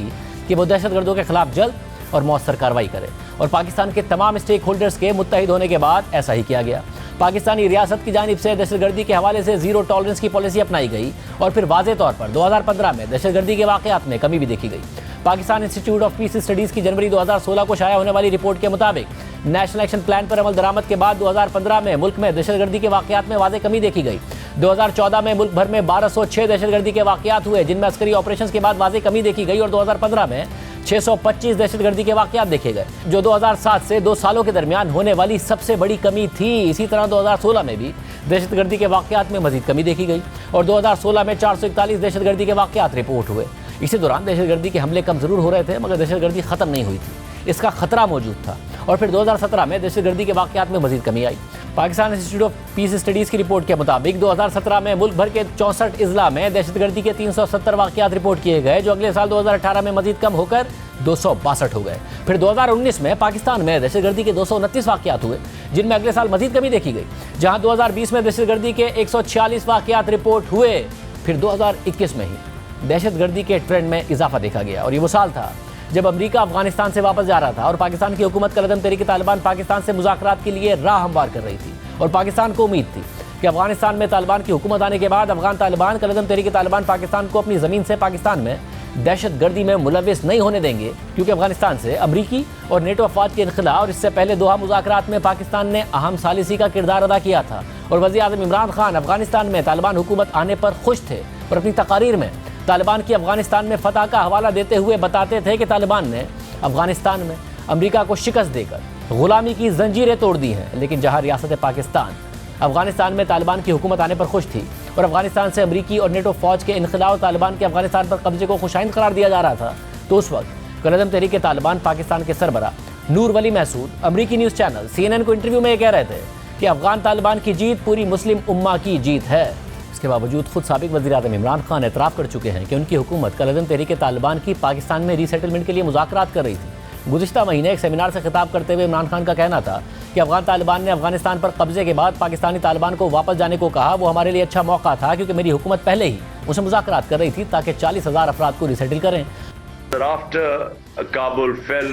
कि वो दहशतगर्दों के खिलाफ जल्द और मौसर कार्रवाई करे और पाकिस्तान के तमाम स्टेक होल्डर्स के मुत्तहिद होने के बाद ऐसा ही किया गया। पाकिस्तानी रियासत की जानिब से दहशतगर्दी के हवाले से ज़ीरो टॉलरेंस की पॉलिसी अपनाई गई और फिर वाज़े तौर पर 2015 में दहशतगर्दी के वाक़यात में कमी भी देखी गई। Pakistan institute of peace studies की जनवरी 2016 को शाया होने वाली रिपोर्ट के मुताबिक नेशनल एक्शन प्लान पर अमल दरामद के बाद 2015 में मुल्क में दहशतगर्दी के वाक़यात में वाज़े कमी देखी गई। 2014 में मुल्क भर में 1206 दहशतगर्दी के वाक़यात हुए, जिनमें अस्करी ऑपरेशन के बाद वाज़े कमी देखी गई और 2015 में 625 दहशतगर्दी के वाक़यात देखे गए, जो 2007 से 2 सालों के दरमियान होने वाली सबसे बड़ी कमी थी। इसी तरह 2016 में भी दहशतगर्दी के वाक़यात में मज़ीद कमी देखी गई और 2016 में 441 दहशतगर्दी के वाक़यात रिपोर्ट हुए। इसी दौरान दहशतगर्दी के हमले कम ज़रूर हो रहे थे, मगर दहशतगर्दी ख़त्म नहीं हुई थी, इसका ख़तरा मौजूद था और फिर 2017 में दहशतगर्दी के वाक़यात में मज़ीद कमी आई। Pakistan institute of peace studies की रिपोर्ट के मुताबिक 2017 में मुल्क भर के 64 अजला में दहशतगर्दी के 370 वाक़यात रिपोर्ट किए गए, जो अगले साल 2018 में मज़ीद कम होकर 262 हो गए। फिर 2019 में पाकिस्तान में दहशतगर्दी के 229 वाक़यात हुए, जिनमें अगले साल मज़ीद कमी देखी गई, जहाँ 2020 में दहशतगर्दी के 146 वाक़यात रिपोर्ट हुए। फिर 2021 में ही दहशतगर्दी के ट्रेंड में इजाफा देखा गया और ये वो साल था जब अमेरिका अफगानिस्तान से वापस जा रहा था और पाकिस्तान की हुकूमत कल अदम तहरीक तालिबान पाकिस्तान से मुज़ाकरात के लिए राह हमवार कर रही थी और पाकिस्तान को उम्मीद थी कि अफगानिस्तान में तालिबान की हुकूमत आने के बाद अफगान तालिबान कल अदम तहरीक तालिबान पाकिस्तान को अपनी ज़मीन से पाकिस्तान में दहशतगर्दी में मुलविस नहीं होने देंगे, क्योंकि अफगानिस्तान से अमरीकी और नेटो अफवाज के इनखला और इससे पहले दोहा मुज़ाकरात में पाकिस्तान ने अहम सालिसी का किरदार अदा किया था और वज़ीर आज़म इमरान खान अफगानिस्तान में तालिबान हुकूमत आने पर खुश थे और अपनी तकारीर में طالبان کی افغانستان میں فتح کا حوالہ دیتے ہوئے بتاتے تھے کہ طالبان نے افغانستان میں امریکہ کو شکست دے کر غلامی کی زنجیریں توڑ دی ہیں، لیکن جہاں ریاست پاکستان افغانستان میں طالبان کی حکومت آنے پر خوش تھی اور افغانستان سے امریکی اور نیٹو فوج کے انخلاء اور طالبان کے افغانستان پر قبضے کو خوش آئند قرار دیا جا رہا تھا، تو اس وقت کالعدم تحریک طالبان پاکستان کے سربراہ نور ولی محسود امریکی نیوز چینل CNN کو انٹرویو میں یہ کہہ رہے تھے کہ افغان طالبان کی جیت پوری مسلم امہ کی جیت ہے۔ اس کے باوجود خود سابق وزیر اعظم عمران خان اعتراف کر چکے ہیں کہ ان کی حکومت کالعدم تحریک طالبان کی پاکستان میں ری سیٹلمنٹ کے لیے مذاکرات کر رہی تھی۔ گزشتہ مہینے ایک سیمینار سے خطاب کرتے ہوئے عمران خان کا کہنا تھا کہ افغان طالبان نے افغانستان پر قبضے کے بعد پاکستانی طالبان کو واپس جانے کو کہا، وہ ہمارے لیے اچھا موقع تھا کیونکہ میری حکومت پہلے ہی اسے مذاکرات کر رہی تھی تاکہ 40,000 افراد کو ری سیٹل کریں۔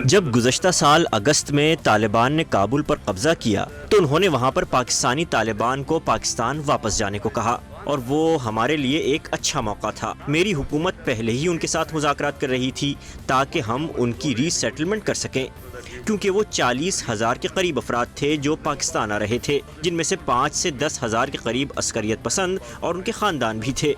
جب گزشتہ سال اگست میں طالبان نے کابل پر قبضہ کیا تو انہوں نے وہاں پر پاکستانی طالبان کو پاکستان واپس جانے کو کہا، اور وہ ہمارے لیے ایک اچھا موقع تھا۔ میری حکومت پہلے ہی ان کے ساتھ مذاکرات کر رہی تھی تاکہ ہم ان کی ری سیٹلمنٹ کر سکیں، کیونکہ وہ 40,000 کے قریب افراد تھے جو پاکستان آ رہے تھے، جن میں سے 5 سے 10,000 کے قریب عسکریت پسند اور ان کے خاندان بھی تھے۔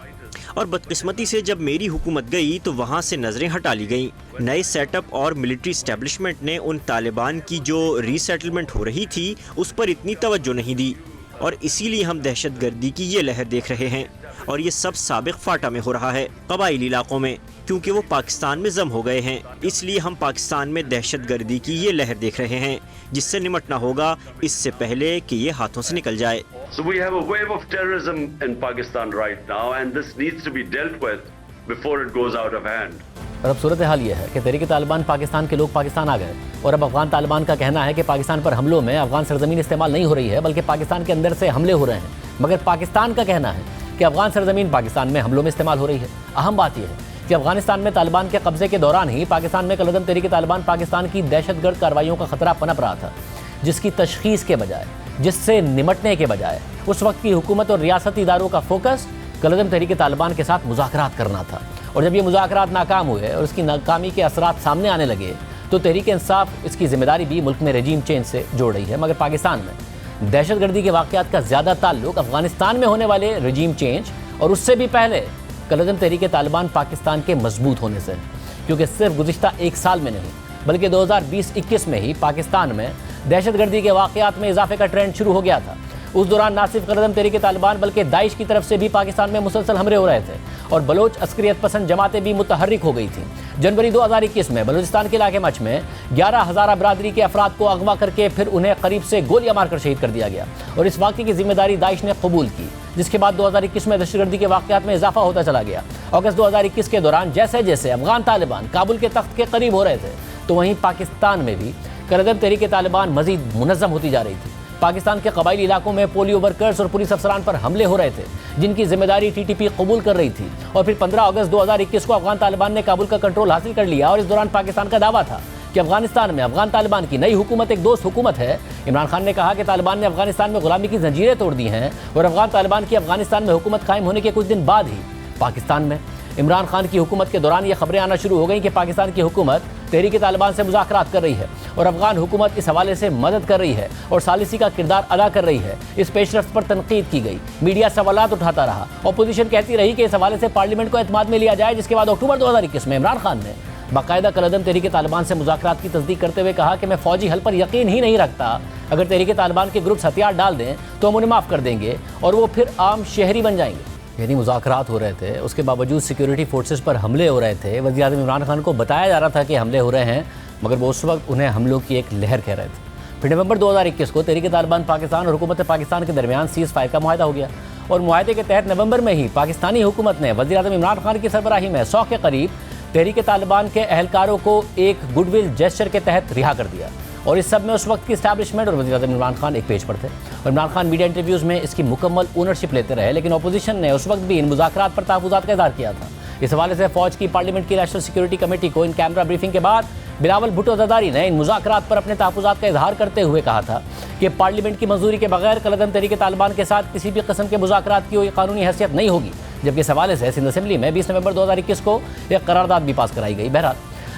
اور بدقسمتی سے جب میری حکومت گئی تو وہاں سے نظریں ہٹا لی گئیں۔ نئے سیٹ اپ اور ملٹری اسٹیبلشمنٹ نے ان طالبان کی جو ری سیٹلمنٹ ہو رہی تھی اس پر اتنی توجہ نہیں دی، اور اسی لیے ہم دہشت گردی کی یہ لہر دیکھ رہے ہیں، اور یہ سب سابق فاٹا میں ہو رہا ہے، قبائلی علاقوں میں، کیونکہ وہ پاکستان میں ضم ہو گئے ہیں۔ اس لیے ہم پاکستان میں دہشت گردی کی یہ لہر دیکھ رہے ہیں جس سے نمٹنا ہوگا اس سے پہلے کہ یہ ہاتھوں سے نکل جائے۔ So we have a wave of terrorism in Pakistan right now, and this needs to be dealt with before it goes out of hand. اور اب صورتحال یہ ہے کہ تحریک طالبان پاکستان کے لوگ پاکستان آ گئے، اور اب افغان طالبان کا کہنا ہے کہ پاکستان پر حملوں میں افغان سرزمین استعمال نہیں ہو رہی ہے بلکہ پاکستان کے اندر سے حملے ہو رہے ہیں، مگر پاکستان کا کہنا ہے کہ افغان سرزمین پاکستان میں حملوں میں استعمال ہو رہی ہے۔ اہم بات یہ ہے کہ افغانستان میں طالبان کے قبضے کے دوران ہی پاکستان میں کالعدم تحریک طالبان پاکستان کی دہشت گرد کارروائیوں کا خطرہ پنپ رہا تھا، جس کی تشخیص کے بجائے، جس سے نمٹنے کے بجائے اس وقت کی حکومت اور ریاستی اداروں کا فوکس کالعدم تحریک طالبان کے ساتھ مذاکرات کرنا تھا۔ اور جب یہ مذاکرات ناکام ہوئے اور اس کی ناکامی کے اثرات سامنے آنے لگے تو تحریک انصاف اس کی ذمہ داری بھی ملک میں رجیم چینج سے جوڑ رہی ہے، مگر پاکستان میں دہشت گردی کے واقعات کا زیادہ تعلق افغانستان میں ہونے والے رجیم چینج اور اس سے بھی پہلے کالعدم تحریک طالبان پاکستان کے مضبوط ہونے سے، کیونکہ صرف گزشتہ ایک سال میں نہیں بلکہ 2020-21 میں ہی پاکستان میں دہشت گردی کے واقعات میں اضافے کا ٹرینڈ شروع ہو گیا تھا۔ اس دوران نہ صرف کالعدم تحریک طالبان بلکہ داعش کی طرف سے بھی پاکستان میں مسلسل حملے ہو رہے تھے، اور بلوچ عسکریت پسند جماعتیں بھی متحرک ہو گئی تھیں۔ جنوری 2021 میں بلوچستان کے علاقے مچ میں 11 ہزارہ برادری کے افراد کو اغوا کر کے پھر انہیں قریب سے گولیاں مار کر شہید کر دیا گیا، اور اس واقعے کی ذمہ داری داعش نے قبول کی، جس کے بعد 2021 میں دہشت گردی کے واقعات میں اضافہ ہوتا چلا گیا۔ اگست 2021 کے دوران جیسے جیسے افغان طالبان کابل کے تخت کے قریب ہو رہے تھے تو وہیں پاکستان میں بھی کالعدم تحریک طالبان مزید منظم ہوتی جا رہی تھی۔ پاکستان کے قبائلی علاقوں میں پولیو ورکرز اور پولیس افسران پر حملے ہو رہے تھے جن کی ذمہ داری TTP قبول کر رہی تھی، اور پھر 15 اگست 2021 کو افغان طالبان نے کابل کا کنٹرول حاصل کر لیا، اور اس دوران پاکستان کا دعویٰ تھا کہ افغانستان میں افغان طالبان کی نئی حکومت ایک دوست حکومت ہے۔ عمران خان نے کہا کہ طالبان نے افغانستان میں غلامی کی زنجیریں توڑ دی ہیں، اور افغان طالبان کی افغانستان میں حکومت قائم ہونے کے کچھ دن بعد ہی پاکستان میں عمران خان کی حکومت کے دوران یہ خبریں آنا شروع ہو گئیں کہ پاکستان کی حکومت تحریک طالبان سے مذاکرات کر رہی ہے اور افغان حکومت اس حوالے سے مدد کر رہی ہے اور ثالثی کا کردار ادا کر رہی ہے۔ اس پیش رفت پر تنقید کی گئی، میڈیا سوالات اٹھاتا رہا، اپوزیشن کہتی رہی کہ اس حوالے سے پارلیمنٹ کو اعتماد میں لیا جائے، جس کے بعد اکتوبر 2021 میں عمران خان نے باقاعدہ کالعدم تحریک طالبان سے مذاکرات کی تصدیق کرتے ہوئے کہا کہ میں فوجی حل پر یقین ہی نہیں رکھتا، اگر تحریک طالبان کے گروپس ہتھیار ڈال دیں تو ہم انہیں معاف کر دیں گے اور وہ پھر عام شہری بن جائیں گے۔ یعنی مذاکرات ہو رہے تھے، اس کے باوجود سیکیورٹی فورسز پر حملے ہو رہے تھے۔ وزیر اعظم عمران خان کو بتایا جا رہا تھا کہ حملے ہو رہے ہیں، مگر وہ اس وقت انہیں حملوں کی ایک لہر کہہ رہے تھے۔ پھر نومبر 2021 کو تحریک طالبان پاکستان اور حکومت پاکستان کے درمیان سیز فائر کا معاہدہ ہو گیا، اور معاہدے کے تحت نومبر میں ہی پاکستانی حکومت نے وزیر اعظم عمران خان کی سربراہی میں 100 کے قریب تحریک طالبان کے اہلکاروں کو ایک گڈ ول جیسچر کے تحت رہا کر دیا، اور اس سب میں اس وقت کی اسٹیبلشمنٹ اور وزیر اعظم عمران خان ایک پیج پر تھے، اور عمران خان میڈیا انٹرویوز میں اس کی مکمل اونرشپ لیتے رہے، لیکن اپوزیشن نے اس وقت بھی ان مذاکرات پر تحفظات کا اظہار کیا تھا۔ اس حوالے سے فوج کی پارلیمنٹ کی نیشنل سیکیورٹی کمیٹی کو ان کیمرہ بریفنگ کے بعد بلاول بھٹو زرداری نے ان مذاکرات پر اپنے تحفظات کا اظہار کرتے ہوئے کہا تھا کہ پارلیمنٹ کی منظوری کے بغیر کالعدم تحریک طالبان کے ساتھ کسی بھی قسم کے مذاکرات کی کوئی قانونی حیثیت نہیں ہوگی، جبکہ اس حوالے سے سندھ اسمبلی میں 20 نومبر 2021 کو ایک قرارداد بھی پاس کرائی گئی۔ بہرحال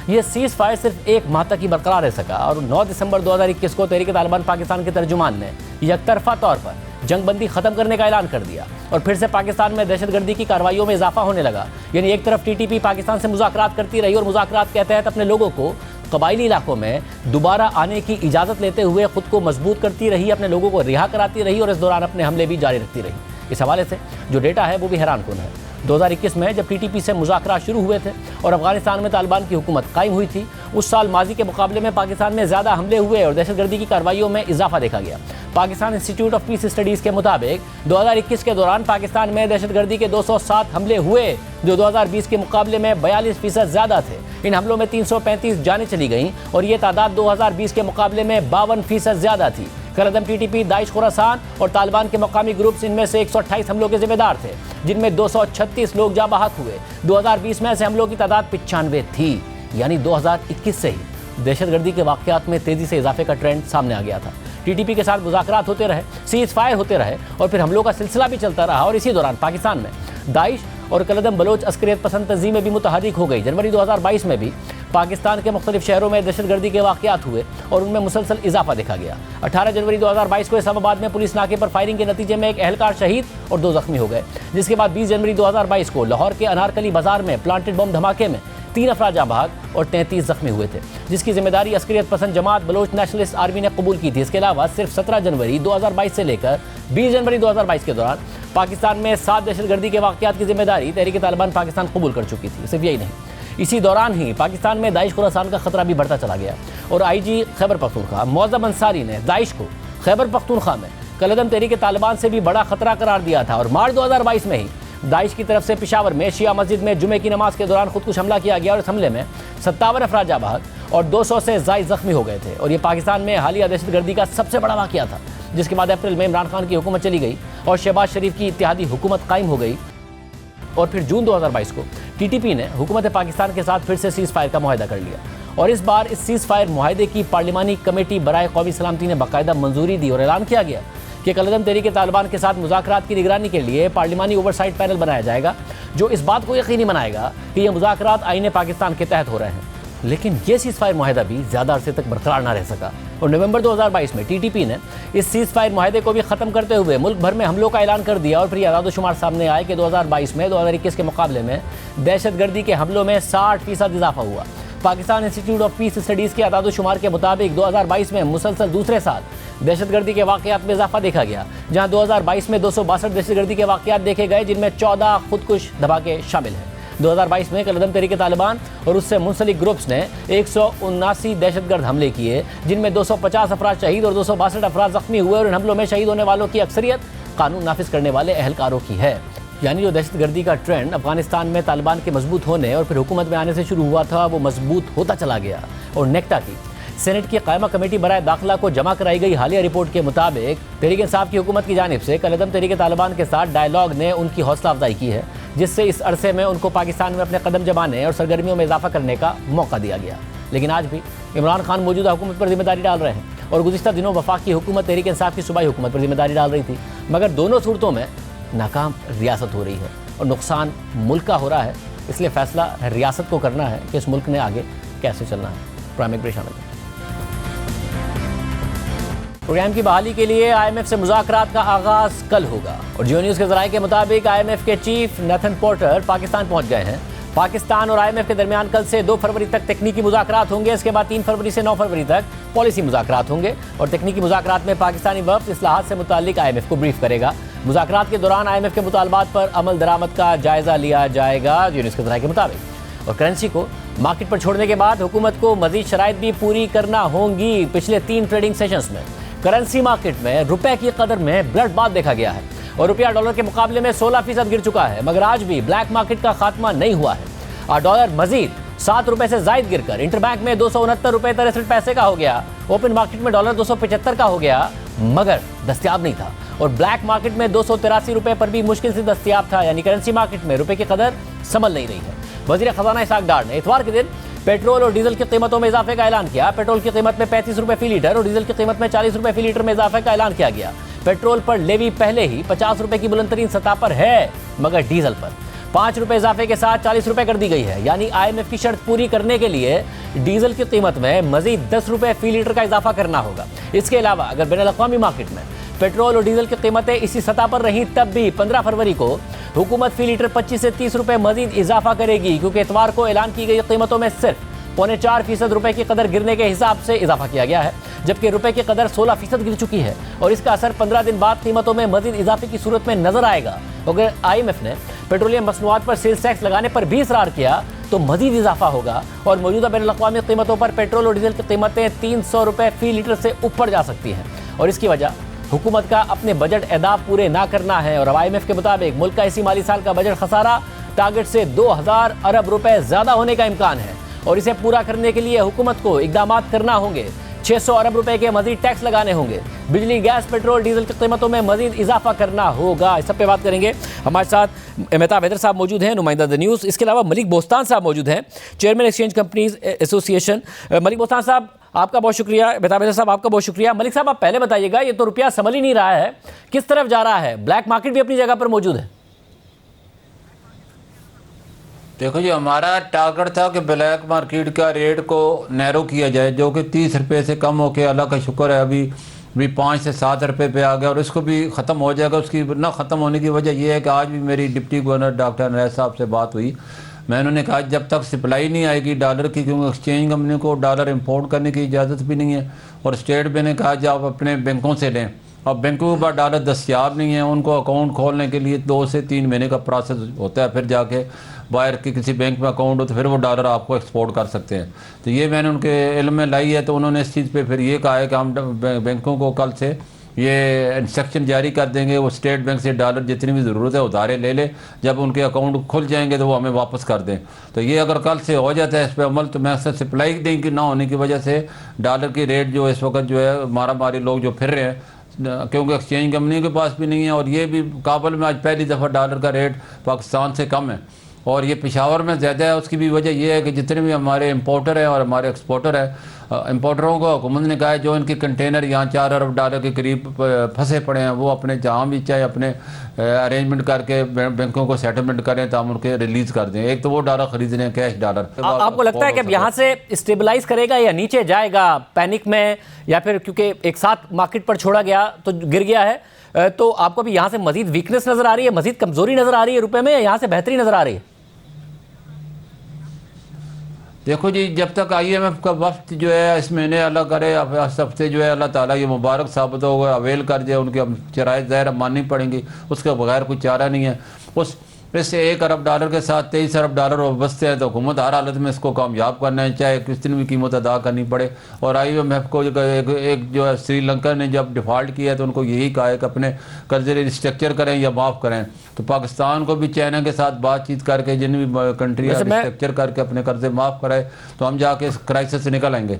یہ سیز فائر صرف ایک ماہ تک ہی برقرار رہ سکا، اور 9 دسمبر 2021 کو تحریک طالبان پاکستان کے ترجمان نے یک طرفہ طور پر जंग बंदी ख़त्म करने का ऐलान कर दिया और फिर से पाकिस्तान में दहशत गर्दी की कार्रवाइयों में इजाफा होने लगा। यानी एक तरफ टीटीपी पाकिस्तान से मुज़ाकरात करती रही और मुज़ाकरात के तहत अपने लोगों को कबायली इलाकों में दोबारा आने की इजाज़त लेते हुए खुद को मजबूत करती रही, अपने लोगों को रिहा कराती रही और इस दौरान अपने हमले भी जारी रखती रही। इस हवाले से जो डेटा है वो भी हैरान कुन है। 2021 में जब टीटीपी से मुज़ाकरात शुरू हुए थे और अफगानिस्तान में तालिबान की हुकूमत कायम हुई थी, उस साल माजी के मुकाबले में पाकिस्तान में ज़्यादा हमले हुए और दहशतगर्दी की कार्रवाइयों में इजाफा देखा गया। Pakistan institute of peace studies के मुताबिक 2021 के दौरान पाकिस्तान में दहशतगर्दी के 207 हमले हुए, जो 2020 के मुकाबले में 42% ज़्यादा थे। इन हमलों में 335 जानें चली गईं और ये तादाद 2020 के मुकाबले में 52% ज़्यादा थी। कलअदम टीटीपी, दाइश खुरासान और तालिबान के मकामी ग्रुप्स इनमें से 128 हमलों के जिम्मेदार थे, जिनमें 236 लोग जाँ बहक हुए। 2020 में ऐसे हमलों की तादाद 95 थी। यानी 2021 से ही दहशतगर्दी के वाक़यात में तेज़ी से इजाफे का ट्रेंड सामने आ गया था। टीटीपी के साथ मुज़ाकरात होते रहे, सीज़ फायर होते रहे और फिर हमलों का सिलसिला भी चलता रहा और इसी दौरान पाकिस्तान में दाइश और कलअदम बलोच अस्करियत पसंद तंजीमें भी मुतहर्रिक हो गई। जनवरी 2022 में भी पाकिस्तान के मुख्तलिफ शहरों में दहशतगर्दी के वाक़यात हुए और उनमें मुसलसल इजाफा देखा गया। 18 जनवरी 2022 को इस्लामाबाद में पुलिस नाके पर फायरिंग के नतीजे में एक अहलकार शहीद और 2 ज़ख्मी हो गए, जिसके बाद 20 जनवरी 2022 को लाहौर के अनारकली बाजार में प्लांटेड बम धमाके में 3 अफराद जाँ बहक और 33 ज़ख्मी हुए थे, जिसकी जिम्मेदारी अस्करियत पसंद जमात बलोच नेशनलिस्ट आर्मी ने कबूल की थी। इसके अलावा सिर्फ 17 जनवरी 2022 से लेकर 20 जनवरी 2022 के दौरान पाकिस्तान में 7 दहशतगर्दी के वाक़यात की जिम्मेदारी तहरीक तालिबान पाकिस्तान कबूल कर चुकी थी। सिर्फ यही नहीं, इसी दौरान ही पाकिस्तान में दाइश खुरासान का खतरा भी बढ़ता चला गया और आईजी खैबर पख्तूनख्वा मोअज़्ज़म अंसारी ने दाइश को खैबर पख्तूनख्वा में कलअदम तहरीक तालिबान से भी बड़ा खतरा करार दिया था और मार्च 2022 में ही दाइश की तरफ से पेशावर में शिया मस्जिद में जुमे की नमाज के दौरान खुदकुश हमला किया गया और इस हमले में 57 अफराद जाँ बहक और 200 से ज़ायद ज़ख्मी हो गए थे। और ये पाकिस्तान में हालिया दहशतगर्दी का सबसे बड़ा वाक़या था, जिसके बाद अप्रैल में इमरान खान की हुकूमत चली गई और शहबाज शरीफ की इत्तेहादी हुकूमत कायम हो गई और फिर जून 2022 को टीटीपी ने हुकूमत पाकिस्तान के साथ फिर से सीज़ फायर का मुआहदा कर लिया और इस बार इस सीज़ फायर मुआहदे की पार्लिमानी कमेटी बराए कौमी सलामती ने बाकायदा मंजूरी दी और ऐलान किया गया कि कलअदम तहरीक तालिबान के साथ मुज़ाकरात की निगरानी के लिए पार्लिमानी ओवरसाइट पैनल बनाया जाएगा, जो इस बात को यकीनी बनाएगा कि ये मुज़ाकरात आईन पाकिस्तान के तहत हो रहे हैं। लेकिन ये सीज़ फायर मुआहदा भी ज़्यादा अरसे तक बरकरार ना रह सका और नवंबर 2022 में टीटीपी ने इस सीज़ फायर मुआहदे को भी ख़त्म करते हुए मुल्क भर में हमलों का ऐलान कर दिया और फिर ये आदाद-ओ-शुमार सामने आए कि 2022 में 2021 के मुकाबले में दहशतगर्दी के हमलों में 60% इजाफा हुआ। Pakistan institute of peace studies के आदाद-ओ-शुमार के मुताबिक 2022 में मुसलसल दूसरे साल दहशतगर्दी के वाक़यात में इजाफा देखा गया, जहाँ 2022 में 262 दहशतगर्दी के वाक़यात देखे गए, जिनमें 14 खुदकुश धमाके शामिल हैं। 2022 में कलअदम तहरीक तालिबान और उससे मुंसलिक ग्रुप्स ने 179 दहशतगर्द हमले किए, जिनमें 250 अफराद शहीद और 262 अफराद ज़ख्मी हुए और इन हमलों में शहीद होने वालों की अक्सरियत कानून नाफिज करने वाले अहलकारों की है। यानी जो दहशतगर्दी का ट्रेंड अफगानिस्तान में तालिबान के मजबूत होने और फिर हुकूमत में आने से शुरू हुआ था, वो मजबूत होता चला गया। और नेक्टा की सेनेट की कायमा कमेटी बराए दाखिला को जमा कराई गई हालिया रिपोर्ट के मुताबिक तहरीक इंसाफ की हुकूमत की जानिब से कलअदम तहरीक तालिबान के साथ डायलॉग ने उनकी हौसला अफजाई की है, जिससे इस अरसे में उनको पाकिस्तान में अपने कदम जमाने और सरगर्मियों में इजाफा करने का मौका दिया गया। लेकिन आज भी इमरान खान मौजूदा हुकूमत पर जिम्मेदारी डाल रहे हैं और गुज़िश्ता दिनों वफाकी हुकूमत तहरीक इंसाफ की सूबाई हुकूमत पर जिम्मेदारी डाल रही थी, मगर दोनों सूरतों में नाकाम रियासत हो रही है और नुकसान मुल्क का हो रहा है। इसलिए फ़ैसला रियासत को करना है कि इस मुल्क ने आगे कैसे चलना है। प्राइम मिनिस्टर शामिल प्रोग्राम की बहाली के लिए IMF से मुज़ाकरात का आगाज़ कल होगा और जियो न्यूज़ के ज़राए के मुताबिक IMF के चीफ नेथन पोर्टर पाकिस्तान पहुंच गए हैं। पाकिस्तान और IMF के दरमियान कल से 2 फरवरी तक तकनीकी मुज़ाकरात होंगे। इसके बाद 3 फरवरी से 9 फरवरी तक पॉलिसी मुज़ाकरात होंगे और तकनीकी मुज़ाकरात में पाकिस्तानी वफ़द इस्लाहात से मुताल्लिक IMF को ब्रीफ करेगा। मुज़ाकरात के दौरान IMF के मुतालबात पर अमल दरामद का जायज़ा लिया जाएगा, जियो न्यूज़ के ज़राए के मुताबिक। और करेंसी को मार्केट पर छोड़ने के बाद हुकूमत को मज़ीद शराइत भी पूरी करना होंगी। पिछले 3 ट्रेडिंग सेशंस में करेंसी मार्केट में रुपए की कदर में ब्लड बाथ देखा गया है और रुपया डॉलर के मुकाबले में 16% गिर चुका है, मगर आज भी ब्लैक मार्केट का खात्मा नहीं हुआ है और डॉलर मजीद 7 रुपए से जायद गिरकर इंटरबैंक में 269 रुपए 63 पैसे का हो गया। ओपन मार्केट में डॉलर 275 का हो गया, मगर दस्तयाब नहीं था और ब्लैक मार्केट में 283 रुपए पर भी मुश्किल से दस्तयाब था। यानी करेंसी मार्केट में रुपए की कदर संभल नहीं रही है। वज़ीर ख़ज़ाना इसहाक डार ने इतवार के दिन पेट्रोल और डीजल की कीमतों में इजाफे का ऐलान किया। पेट्रोल की कीमत में 35 रुपए फी लीटर और डीजल की कीमत में 40 रुपए फी लीटर में इजाफे का ऐलान किया गया। पेट्रोल पर लेवी पहले ही 50 रुपए की बुलंदतरीन सतह पर है, मगर डीजल पर 5 रुपए इजाफे के साथ 40 रुपए कर दी गई है। यानी IMF की शर्त पूरी करने के लिए डीजल की कीमत में मजीद 10 रुपए फी लीटर का इजाफा करना होगा। इसके अलावा अगर बैनुल-अक़वामी मार्केट में पेट्रोल और डीजल की कीमतें इसी सतह पर रहीं तब भी 15 फरवरी को हुकूमत फी लीटर 25 से 30 रुपए मजीद इजाफा करेगी, क्योंकि इतवार को ऐलान की गई कीमतों में सिर्फ 4.25% रुपए की कदर गिरने के हिसाब से इजाफा किया गया है, जबकि रुपए की कदर 16% गिर चुकी है और इसका असर 15 दिन बाद कीमतों में मजीद इजाफे की सूरत में नजर आएगा। अगर IMF ने पेट्रोलियम मसनूआत पर सेल्स टैक्स लगाने पर भी इसरार किया तो मजीद इजाफा होगा और मौजूदा बैनुल-अक़वामी कीमतों पर पेट्रोल और डीजल की कीमतें 300 रुपए फी लीटर से ऊपर जा सकती हैं और इसकी वजह हुकूमत का अपने बजट अहदाफ पूरे ना करना है। और IMF के मुताबिक मुल्क का इसी माली साल का बजट खसारा टारगेट से 2000 अरब रुपए ज़्यादा होने का इम्कान है और इसे पूरा करने के लिए हुकूमत को इक़दाम करना होंगे। 600 अरब रुपए के मजीद टैक्स लगाने होंगे, बिजली, गैस, पेट्रोल, डीजल की कीमतों में मजीद इजाफा करना होगा। इस सब पे बात करेंगे। हमारे साथ मेहताब हैदर साहब मौजूद हैं, नुमाइंदा द न्यूज़। इसके अलावा मलिक बोस्तान साहब मौजूद हैं, chairman exchange companies association. Malik Bostan साहब आपका बहुत शुक्रिया, मेहताब हैदर साहब आपका बहुत शुक्रिया। मलिक साहब आप पहले बताइएगा, ये तो रुपया संभल ही नहीं रहा है, किस तरफ जा रहा है? ब्लैक मार्केट भी अपनी जगह पर मौजूद है। देखो जी, हमारा टारगेट था कि ब्लैक मार्केट का रेट को नैरो किया जाए, जो कि 30 रुपये से कम होकर अल्लाह का शुक्र है अभी 5 से 7 रुपये पे आ गया और इसको भी ख़त्म हो जाएगा। उसकी ना ख़त्म होने की वजह यह है कि आज भी मेरी डिप्टी गवर्नर डॉक्टर नरैस साहब से बात हुई। मैं उन्होंने कहा जब तक सप्लाई नहीं आएगी डॉलर की, क्योंकि एक्सचेंज कंपनी को डॉलर इंपोर्ट करने की इजाज़त भी नहीं है और स्टेट बैंक ने कहा जब आप अपने बैंकों से लें, अब बैंकों के पास डॉलर दस्तियाब नहीं है, उनको अकाउंट खोलने के लिए 2 से 3 महीने का प्रोसेस होता है, फिर जाके बाहर के किसी बैंक में अकाउंट हो तो फिर वो डॉलर आपको एक्सपोर्ट कर सकते हैं। तो ये मैंने उनके इल्म में लाई है, तो उन्होंने इस चीज़ पे फिर ये कहा है कि हम बैंकों को कल से ये इंस्ट्रक्शन जारी कर देंगे, वो स्टेट बैंक से डॉलर जितनी भी ज़रूरत है उधारे ले ले, जब उनके अकाउंट खुल जाएंगे तो वो हमें वापस कर दें। तो ये अगर कल से हो जाता है इस पर अमल, तो मैं सप्लाई नहीं की ना होने की वजह से डॉलर की रेट जो इस वक्त जो है मारी लोग जो फिर रहे हैं, क्योंकि एक्सचेंज कंपनी के पास भी नहीं है और ये भी काबुल में आज पहली दफ़ा डॉलर का रेट पाकिस्तान से कम है और ये पेशावर में ज़्यादा है। उसकी भी वजह यह है कि जितने भी हमारे इंपोर्टर हैं और हमारे एक्सपोर्टर हैं, इंपोर्टरों को हुकूमत ने कहा है जो इनके कंटेनर यहाँ 4 अरब डॉलर के करीब फंसे पड़े हैं, वो अपने जहाँ भी चाहे अपने अरेंजमेंट करके बैंकों को सेटलमेंट करें तो हम उनके रिलीज़ कर दें। एक तो वो डॉलर खरीद रहे हैं, कैश डॉलर। आपको लगता है कि अब यहाँ से स्टेबलाइज करेगा या नीचे जाएगा पैनिक में, या फिर क्योंकि एक साथ मार्केट पर छोड़ा गया तो गिर गया है, तो आपको भी यहाँ से मजीद वीकनेस नज़र आ रही है, मजीद कमज़ोरी नज़र आ रही है रुपये में, या यहाँ से बेहतरी नज़र आ रही है? देखो जी, जब तक IMF का वक्त जो है इस महीने अल्लाह करे इस हफ्ते जो है अल्लाह ताला ये मुबारक साबित होगा, अवेल कर जाए, उनकी हम शराइत ज़ाहिर माननी पड़ेंगी, उसके बगैर कोई चारा नहीं है। उस इससे 1 अरब डॉलर के साथ 23 अरब डॉलर वाबस्ते हैं, तो हुकूमत हर हालत में इसको कामयाब करना है, चाहे कितनी भी कीमत अदा करनी पड़े। और IMF को एक जो है श्रीलंका ने जब डिफ़ॉल्ट किया तो उनको यही कहा है कि अपने कर्जे रिस्ट्रक्चर करें या माफ़ करें। तो पाकिस्तान को भी चाइना के साथ बातचीत करके जिन भी कंट्री रिस्ट्रक्चर करके अपने कर्जे माफ़ कराए तो हम जाके इस क्राइसिस से निकल आएंगे।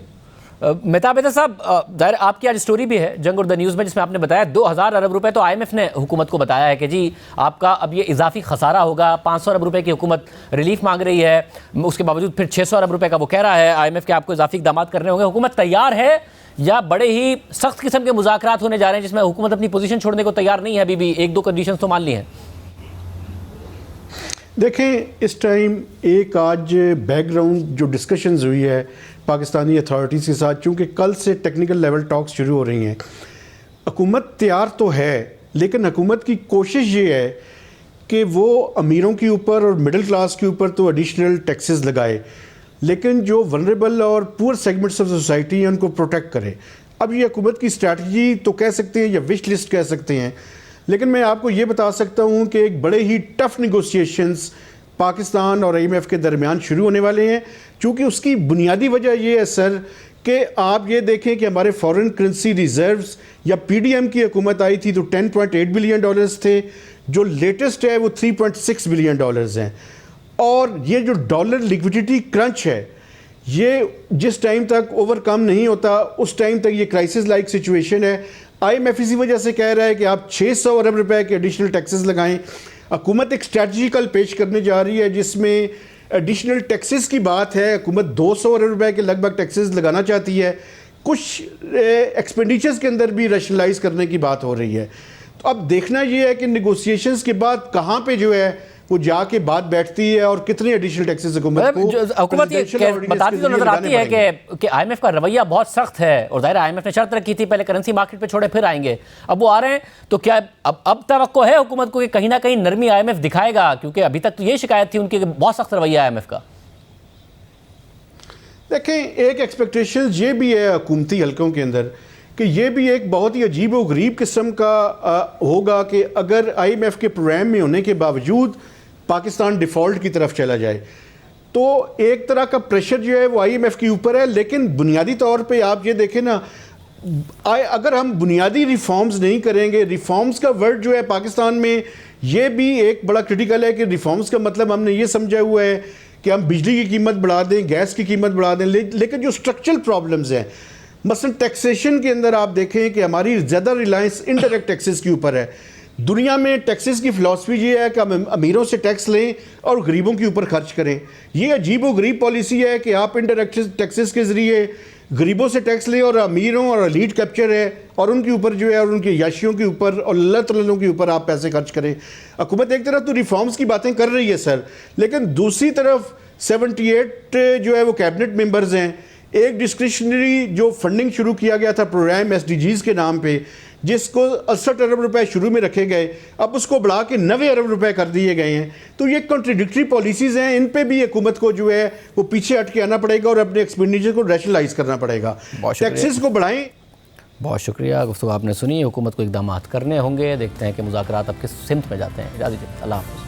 मेहताब हैदर साहब, ज़ाहिर आपकी आज स्टोरी भी है जंग और द न्यूज़ में, जिसमें आपने बताया 2000 अरब रुपए तो IMF ने हुकूमत को बताया है कि जी आपका अब ये इजाफी खसारा होगा। 500 अरब रुपए की हुकूमत रिलीफ मांग रही है, उसके बावजूद फिर 600 अरब रुपए का वो कह रहा है IMF के आपको इजाफी इक़दाम करने होंगे। हुकूमत तैयार है या बड़े ही सख्त किस्म के मुज़ाकरात होने जा रहे हैं जिसमें हुकूमत अपनी पोजीशन छोड़ने को तैयार नहीं है? अभी भी 1-2 कंडीशन तो मान ली हैं। देखें, इस टाइम एक आज बैकग्राउंड जो डिस्कशंस हुई है पाकिस्तानी अथॉरिटीज़ के साथ, चूँकि कल से टेक्निकल लेवल टॉक्स शुरू हो रही हैं, हुकूमत तैयार तो है, लेकिन हुकूमत की कोशिश ये है कि वो अमीरों के ऊपर और मिडिल क्लास के ऊपर तो एडिशनल टैक्सेस लगाए, लेकिन जो वनरेबल और पुअर सेगमेंट्स ऑफ सोसाइटी हैं उनको प्रोटेक्ट करे। अब ये हुकूमत की स्ट्रैटेजी तो कह सकते हैं या विश लिस्ट कह सकते हैं, लेकिन मैं आपको ये बता सकता हूँ कि एक बड़े ही टफ निगोशिएशंस पाकिस्तान और IMF के दरमियान शुरू होने वाले हैं। चूँकि उसकी बुनियादी वजह ये है सर कि आप ये देखें कि हमारे फॉरेन करेंसी रिजर्व्स या PDM की हुकूमत आई थी तो 10.8 बिलियन डॉलर्स थे, जो लेटेस्ट है वो 3.6 बिलियन डॉलर्स हैं। और ये जो डॉलर लिक्विडिटी क्रंच है, ये जिस टाइम तक ओवरकम नहीं होता उस टाइम तक ये क्राइसिस लाइक सिचुएशन है। IMF इसी वजह से कह रहा है कि आप 600 अरब रुपए के एडिशनल टैक्सेस लगाएं। हुकूमत एक स्ट्रैटेजी कल पेश करने जा रही है जिसमें एडिशनल टैक्सेस की बात है। हुकूमत 200 अरब रुपए के लगभग टैक्सेस लगाना चाहती है। कुछ एक्सपेंडिचर्स के अंदर भी रैशनलाइज करने की बात हो रही है। तो अब देखना ये है कि नेगोशिएशंस के बाद कहाँ पे जो है وہ جا کے بات بیٹھتی ہے اور کتنے ایڈیشنل ٹیکسز حکومت کو حکومت یہ بتاتی تو نظر آتی ہے کہ آئی ایم ایف کا رویہ بہت سخت ہے، اور ظاہر آئی ایم ایف نے شرط رکھی تھی پہلے کرنسی مارکیٹ پہ چھوڑے پھر آئیں گے، اب وہ آ رہے ہیں تو کیا اب توقع ہے حکومت کو کہ کہیں نہ کہیں نرمی آئی ایم ایف دکھائے گا؟ کیونکہ ابھی تک تو یہ شکایت تھی ان کی کہ بہت سخت رویہ آئی ایم ایف کا۔ دیکھیں ایک ایکسپیکٹیشن یہ بھی ہے حکومتی حلقوں کے اندر کہ یہ بھی ایک بہت ہی عجیب و غریب قسم کا ہوگا کہ اگر آئی ایم ایف کے پروگرام میں ہونے کے باوجود پاکستان ڈیفالٹ کی طرف چلا جائے تو ایک طرح کا پریشر جو ہے وہ آئی ایم ایف کے اوپر ہے، لیکن بنیادی طور پہ آپ یہ دیکھیں نا، اگر ہم بنیادی ریفارمز نہیں کریں گے، ریفارمز کا ورڈ جو ہے پاکستان میں یہ بھی ایک بڑا کرٹیکل ہے کہ ریفارمز کا مطلب ہم نے یہ سمجھا ہوا ہے کہ ہم بجلی کی قیمت بڑھا دیں، گیس کی قیمت بڑھا دیں، لیکن جو اسٹرکچرل پرابلمز ہیں مثلا ٹیکسیشن کے اندر آپ دیکھیں کہ ہماری زیادہ ریلائنس انڈائریکٹ ٹیکسز کے اوپر ہے۔ دنیا میں ٹیکسز کی فلاسفی یہ ہے کہ ہم امیروں سے ٹیکس لیں اور غریبوں کے اوپر خرچ کریں۔ یہ عجیب و غریب پالیسی ہے کہ آپ انڈائریکٹ ٹیکسز کے ذریعے غریبوں سے ٹیکس لیں اور امیروں اور ایلیٹ کیپچر ہے اور ان کے اوپر جو ہے اور ان کے یاشیوں کے اوپر اور اللہ تعالیٰ کے اوپر آپ پیسے خرچ کریں۔ حکومت ایک طرف تو ریفارمز کی باتیں کر رہی ہے سر، لیکن دوسری طرف 78 جو ہے وہ کیبنٹ ممبرز ہیں، ایک ڈسکریشنری جو فنڈنگ شروع کیا گیا تھا پروگرام ایس ڈی جیز کے نام پہ جس کو 68 ارب روپے شروع میں رکھے گئے، اب اس کو بڑھا کے 90 ارب روپے کر دیے گئے ہیں، تو یہ کنٹریڈکٹری پالیسیز ہیں، ان پہ بھی حکومت کو جو ہے وہ پیچھے ہٹ کے آنا پڑے گا اور اپنے ایکسپینڈیچر کو ریشنلائز کرنا پڑے گا، ٹیکسز کو بڑھائیں۔ بہت شکریہ، گفتگو آپ نے سنی، حکومت کو اقدامات کرنے ہوں گے، دیکھتے ہیں کہ مذاکرات اب کس سمت میں جاتے ہیں۔ اجازت دیجیے، اللہ حافظ۔